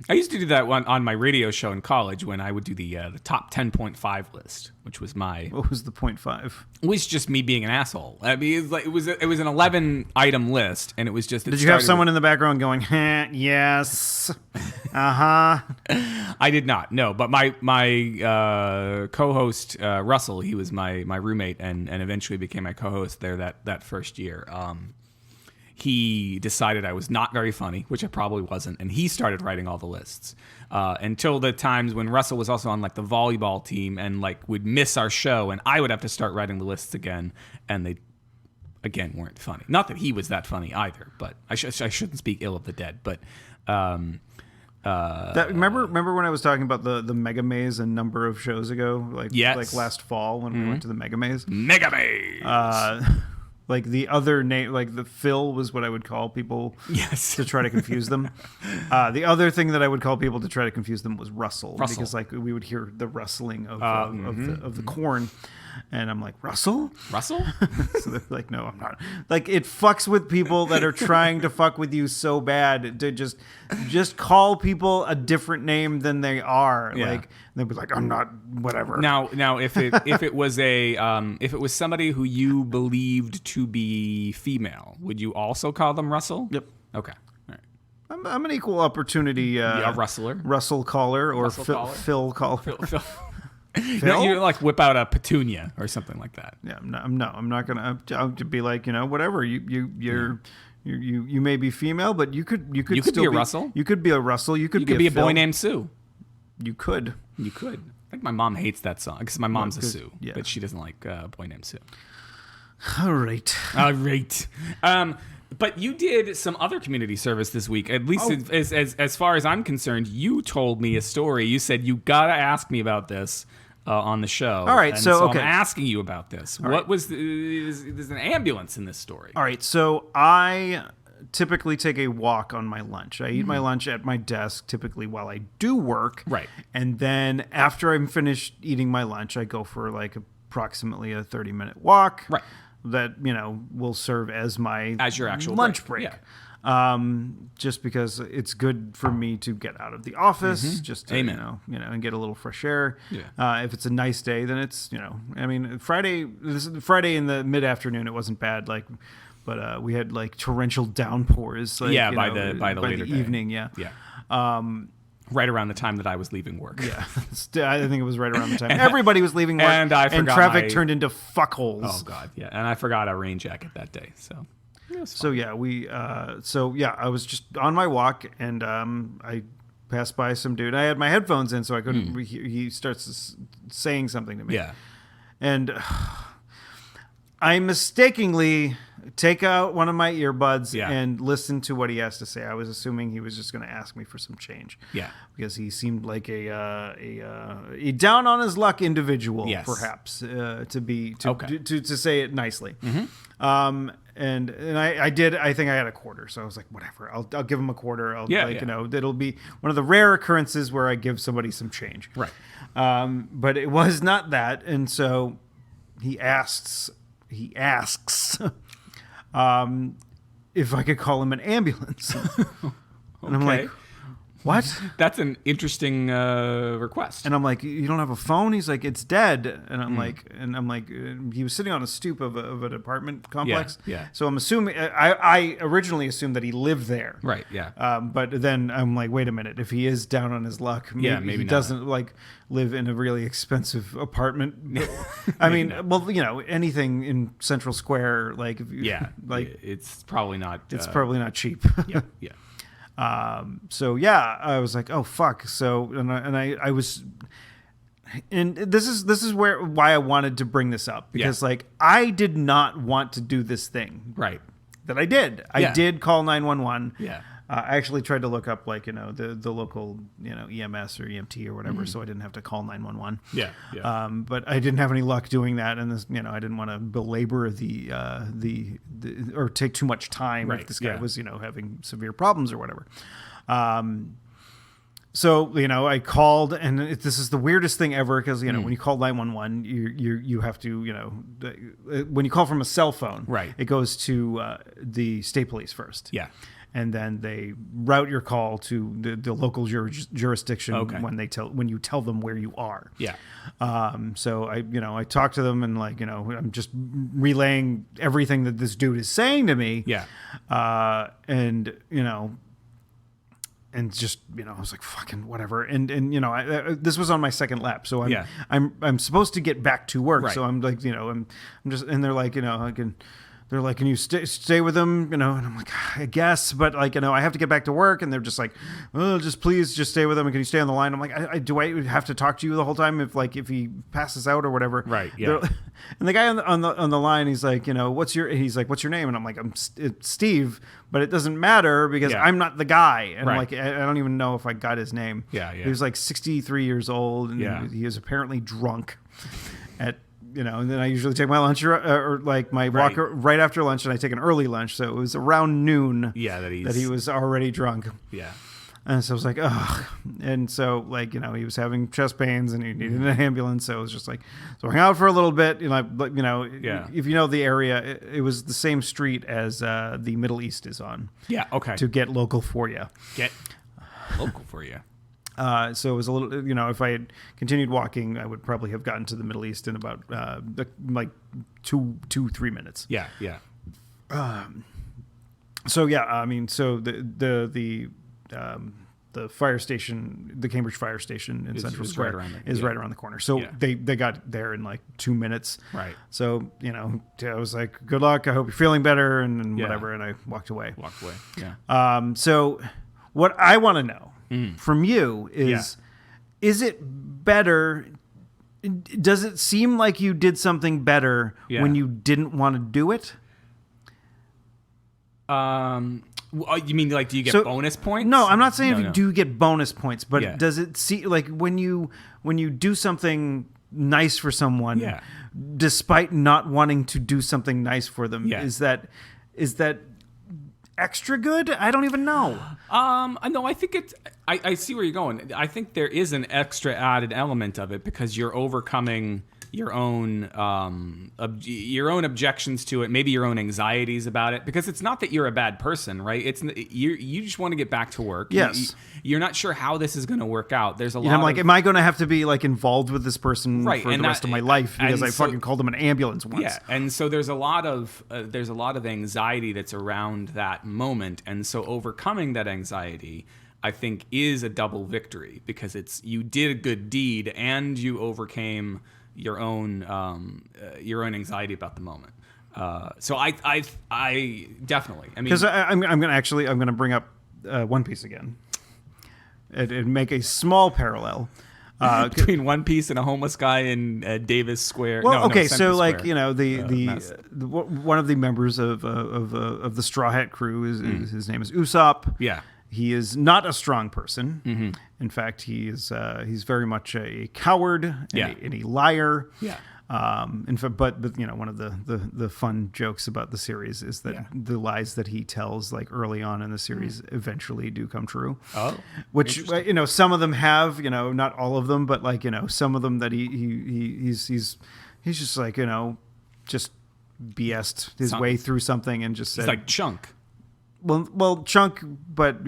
I used to do that one on my radio show in college when I would do the top 10.5 list, which was my. What was the 0.5? It was just me being an asshole. I mean, it was an 11-item list, and it was just. Did you have someone in the background going, yes, I did not. No, but my co-host Russell, he was my roommate, and eventually became my co-host there that first year. He decided I was not very funny, which I probably wasn't, and he started writing all the lists until the times when Russell was also on like the volleyball team and like would miss our show, and I would have to start writing the lists again, and they again weren't funny. Not that he was that funny either, but I shouldn't speak ill of the dead. But remember when I was talking about the Mega Maze a number of shows ago, like last fall when we went to the Mega Maze. Mega Maze. Like the other name, like the Phil was what I would call people to try to confuse them. The other thing that I would call people to try to confuse them was Russell. Because like we would hear the rustling of the corn. And I'm like, Russell? So they're like, no, I'm not. Like, it fucks with people that are trying to fuck with you so bad to just call people a different name than they are. Yeah. Like, they'd be like, I'm not, whatever. Now, if it was somebody who you believed to be female, would you also call them Russell? Yep. Okay. All right. I'm an equal opportunity. Rustler. Russell caller or Russell Phil caller. Phil. Phil? You like whip out a petunia or something like that. Yeah, I'm not gonna. I'll be like, whatever. You may be female, but you could still be a Russell. You could be a Russell. You could be a Phil. boy named Sue. You could. I think my mom hates that song because my mom's a Sue, yeah. but she doesn't like a boy named Sue. All right. But you did some other community service this week. At least as far as I'm concerned, you told me a story. You said you gotta ask me about this on the show. All right, so I'm asking you about this. There's an ambulance in this story. All right, so I typically take a walk on my lunch. I eat my lunch at my desk, typically while I do work. Right. And then after I'm finished eating my lunch, I go for like approximately a 30-minute walk. Right. That, will serve as your actual lunch break. Yeah. Just because it's good for me to get out of the office, just to, and get a little fresh air. Yeah. If it's a nice day, then it's, Friday in the mid-afternoon, it wasn't bad. But we had like torrential downpours. By the later evening. day. Yeah. Right around the time that I was leaving work. Yeah, I think it was right around the time everybody was leaving work, and traffic turned into fuckholes. Oh God, yeah, and I forgot a rain jacket that day. So, I was just on my walk, and I passed by some dude. I had my headphones in, so I couldn't. He starts saying something to me. Yeah, and I mistakenly take out one of my earbuds and listen to what he has to say. I was assuming he was just going to ask me for some change. Yeah, because he seemed like a down on his luck individual, perhaps to say it nicely. Mm-hmm. And I did. I think I had a quarter, so I was like, whatever. I'll give him a quarter. It'll be one of the rare occurrences where I give somebody some change. Right. But it was not that, and so he asks. If I could call him an ambulance. And I'm like, what? That's an interesting request. And I'm like, you don't have a phone? He's like, it's dead. And I'm like, he was sitting on a stoop of an apartment complex. Yeah. So I'm assuming, I originally assumed that he lived there. Right. Yeah. But then I'm like, wait a minute. If he is down on his luck, maybe he doesn't live in a really expensive apartment. I mean, anything in Central Square, it's probably not. It's probably not cheap. Yeah. I was like, oh fuck. So I was, and this is why I wanted to bring this up, because I did not want to do this thing. Right. That I did. I did call 911. Yeah. I actually tried to look up the local EMS or EMT or whatever, so I didn't have to call 911. Yeah. But I didn't have any luck doing that, and this, I didn't want to belabor the or take too much time if this guy was having severe problems or whatever. So I called, and this is the weirdest thing ever, because when you call 911, you have to when you call from a cell phone, right, it goes to the state police first. Yeah. And then they route your call to the local jurisdiction when you tell them where you are. Yeah. So I talked to them, and I'm just relaying everything that this dude is saying to me. Yeah. And just I was like, fucking whatever. And this was on my second lap, so I'm supposed to get back to work. Right. So I'm like, I'm just, and they're like, they're like, can you stay with them? And I'm like, I guess, but I have to get back to work. And they're just like, oh, please stay with them. And can you stay on the line? I'm like, do I have to talk to you the whole time if he passes out or whatever? Right. Yeah. And the guy on the line, he's like, what's your name? And I'm like, it's Steve, but it doesn't matter because I'm not the guy. And I don't even know if I got his name. Yeah. He was like 63 years old, and he was apparently drunk at, and then I usually take my lunch or my walk right after lunch, and I take an early lunch. So it was around noon that he was already drunk. Yeah. And so I was like, ugh. And so he was having chest pains and he needed an ambulance. So it was just so I hung out for a little bit, if you know the area, it was the same street as the Middle East is on. Yeah. Okay. To get local for you. So it was a little, if I had continued walking, I would probably have gotten to the Middle East in about 2-3 minutes. Yeah, yeah. So the the fire station, the Cambridge fire station in Central Square right around the corner. So they got there in like 2 minutes. Right. So, I was like, good luck. I hope you're feeling better and whatever. And I walked away. Yeah. So what I want to know from you is it better? Does it seem like you did something better when you didn't want to do it? You mean like, do you get bonus points? No, I'm not saying do you get bonus points, but does it see like when you do something nice for someone, despite not wanting to do something nice for them, is that extra good? I don't even know. No, I think it's. I see where you're going. I think there is an extra added element of it because you're overcoming your own objections to it, maybe your own anxieties about it, because it's not that you're a bad person, right? It's you just want to get back to work. Yes, you're not sure how this is going to work out. There's a lot. I'm like, am I going to have to be like involved with this person for the rest of my life because I fucking called them an ambulance once? Yeah, and so there's a lot of anxiety that's around that moment, and so overcoming that anxiety, I think, is a double victory because you did a good deed and you overcame your own anxiety about the moment. So I definitely. I mean, because I'm gonna bring up One Piece again and make a small parallel between One Piece and a homeless guy in Davis Square. Well, so Square. like the one of the members of the Straw Hat crew his name is Usopp. Yeah. He is not a strong person. Mm-hmm. In fact, he's very much a coward and a liar. Yeah. In fact, but one of the fun jokes about the series is that the lies that he tells like early on in the series eventually do come true. Oh, which some of them have, not all of them, but like some of them that he's just like just BS'd his way through something and just said, he's like Chunk. Well, Chunk, but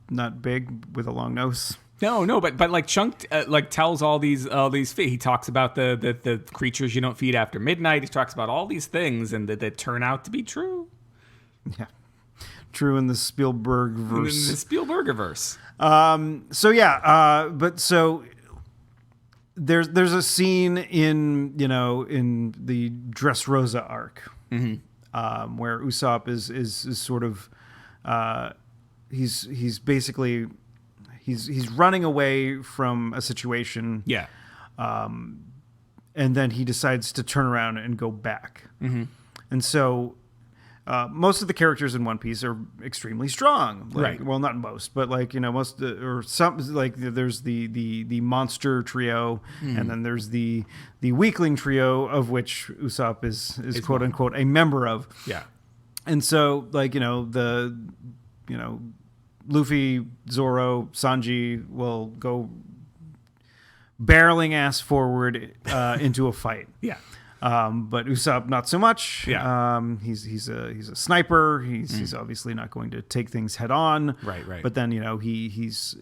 not big with a long nose. No, but like Chunk tells all these he talks about the creatures you don't feed after midnight. He talks about all these things and that turn out to be true. Yeah, true in the Spielberg verse. In the Spielbergiverse. So there's a scene in the Dressrosa arc. Mm-hmm. Where Usopp is sort of he's basically he's running away from a situation. Yeah. And then he decides to turn around and go back. Mm-hmm. And so most of the characters in One Piece are extremely strong. Right. Well, not most, but most or some like there's the monster trio, and then there's the weakling trio of which Usopp is quote unquote a member of. Yeah. And so Luffy, Zoro, Sanji will go barreling ass forward into a fight. Yeah. But Usopp not so much. Yeah. He's a sniper. He's obviously not going to take things head on. Right. But then he's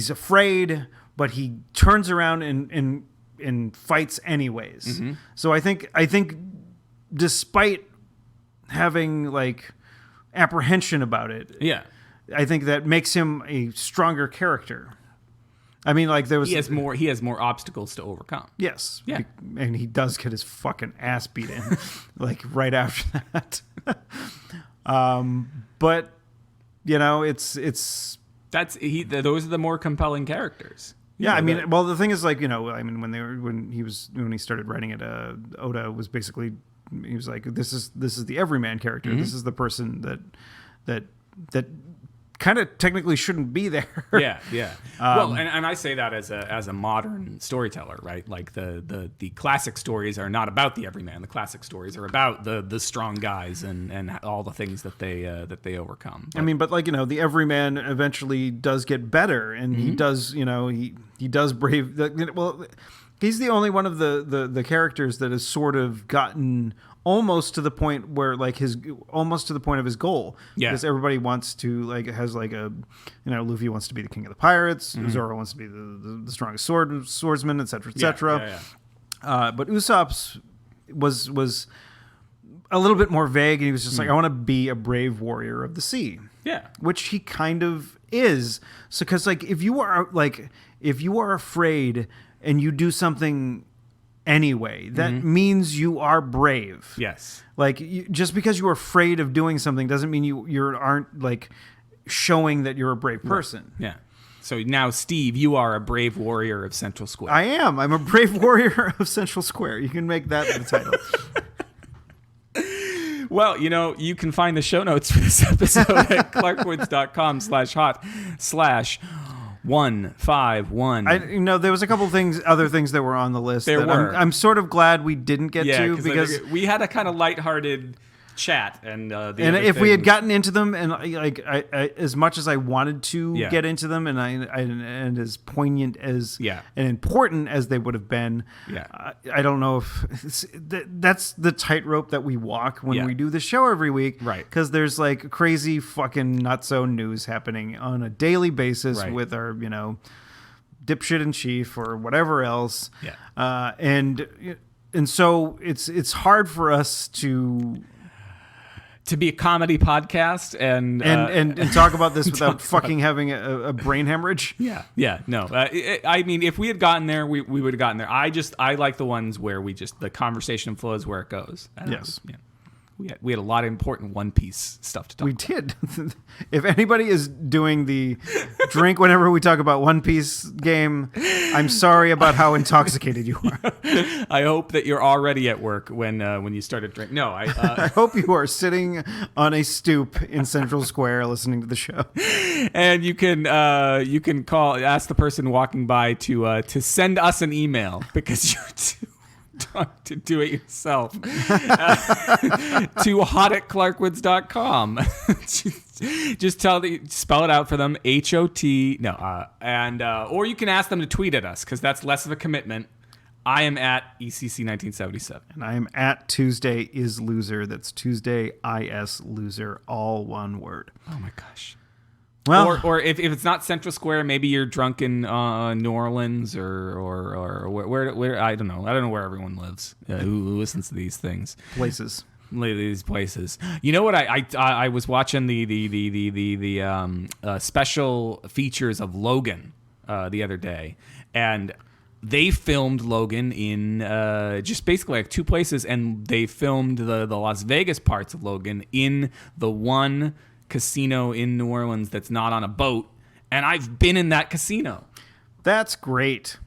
afraid, but he turns around and fights anyways. Mm-hmm. So I think despite having like apprehension about it, I think that makes him a stronger character. I mean, like he has more obstacles to overcome. Yes. Yeah. And he does get his fucking ass beat in, like right after that. But those are the more compelling characters. Yeah, I mean, well, the thing is, like, when he started writing it, Oda was basically, he was like, this is the everyman character. Mm-hmm. This is the person that kind of technically shouldn't be there. Yeah. Well, and I say that as a modern storyteller, right? Like the classic stories are not about the everyman. The classic stories are about the strong guys and all the things that they overcome. But, I mean, but like, the everyman eventually does get better, and he does, he does brave. Well, he's the only one of the characters that has sort of gotten almost to the point where like almost to the point of his goal. Yeah. Because everybody wants to has like a, Luffy wants to be the king of the pirates. Mm-hmm. Zoro wants to be the strongest swordsman, et cetera, et cetera. Yeah. But Usopp's was a little bit more vague, and he was just like, I want to be a brave warrior of the sea. Yeah. Which he kind of is. So, because like if you are afraid and you do something anyway, that means you are brave. Yes. Like just because you're afraid of doing something doesn't mean you aren't like showing that you're a brave person. Right. Yeah. So now, Steve, you are a brave warrior of Central Square. I am. I'm a brave warrior of Central Square. You can make that the title. Well, you can find the show notes for this episode at clarkwoods.com/hot/151. There was a couple other things that were on the list. There were. I'm sort of glad we didn't get to because we had a kind of lighthearted chat, and if we had gotten into them, and I as much as I wanted to get into them, and as poignant as and important as they would have been, I don't know if that's the tightrope that we walk when we do the show every week, right? Because there's like crazy fucking nutso news happening on a daily basis with our dipshit in chief or whatever else, and so it's hard for us to be a comedy podcast and talk about this without fucking having a brain hemorrhage. Yeah. No, I mean, if we had gotten there, we would have gotten there. I like the ones where the conversation flows where it goes. Yes. We had a lot of important One Piece stuff to talk about. We did. If anybody is doing the drink whenever we talk about One Piece game, I'm sorry about how intoxicated you are. I hope that you're already at work when you started drinking. No, I hope you are sitting on a stoop in Central Square listening to the show. And you can ask the person walking by to send us an email because you're too to do it yourself to hot@clarkwoods.com. Just spell it out for them, HOT. Or you can ask them to tweet at us because that's less of a commitment. I am at ECC1977. And I am at Tuesday is Loser. That's Tuesday is Loser, all one word. Oh my gosh. Well, or if it's not Central Square, maybe you're drunk in New Orleans or where I don't know. I don't know where everyone lives who listens to these things. These places. You know what? I was watching the special features of Logan the other day, and they filmed Logan in just basically like two places, and they filmed the Las Vegas parts of Logan in the one casino in New Orleans that's not on a boat, and I've been in that casino. That's great.